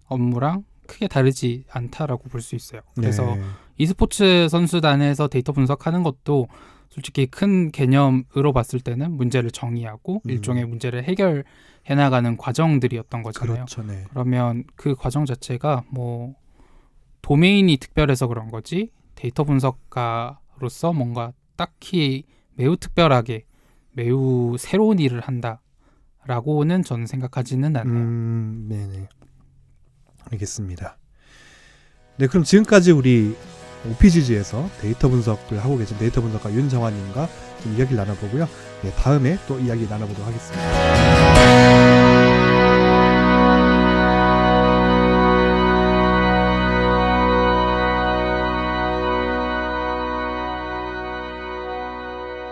업무랑 크게 다르지 않다라고 볼 수 있어요. 그래서 e스포츠 선수단에서 데이터 분석하는 것도 솔직히 큰 개념으로 봤을 때는 문제를 정의하고 일종의 문제를 해결해 나가는 과정들이었던 거잖아요. 그렇죠, 네. 그러면 그 과정 자체가 뭐 도메인이 특별해서 그런 거지 데이터 분석가로서 뭔가 딱히 매우 특별하게 매우 새로운 일을 한다라고는 저는 생각하지는 않아요. 네네. 알겠습니다. 네, 그럼 지금까지 우리 OPGG에서 데이터 분석을 하고 계신 데이터 분석가 윤정환님과 좀 이야기를 나눠보고요. 다음에 또 이야기 나눠보도록 하겠습니다.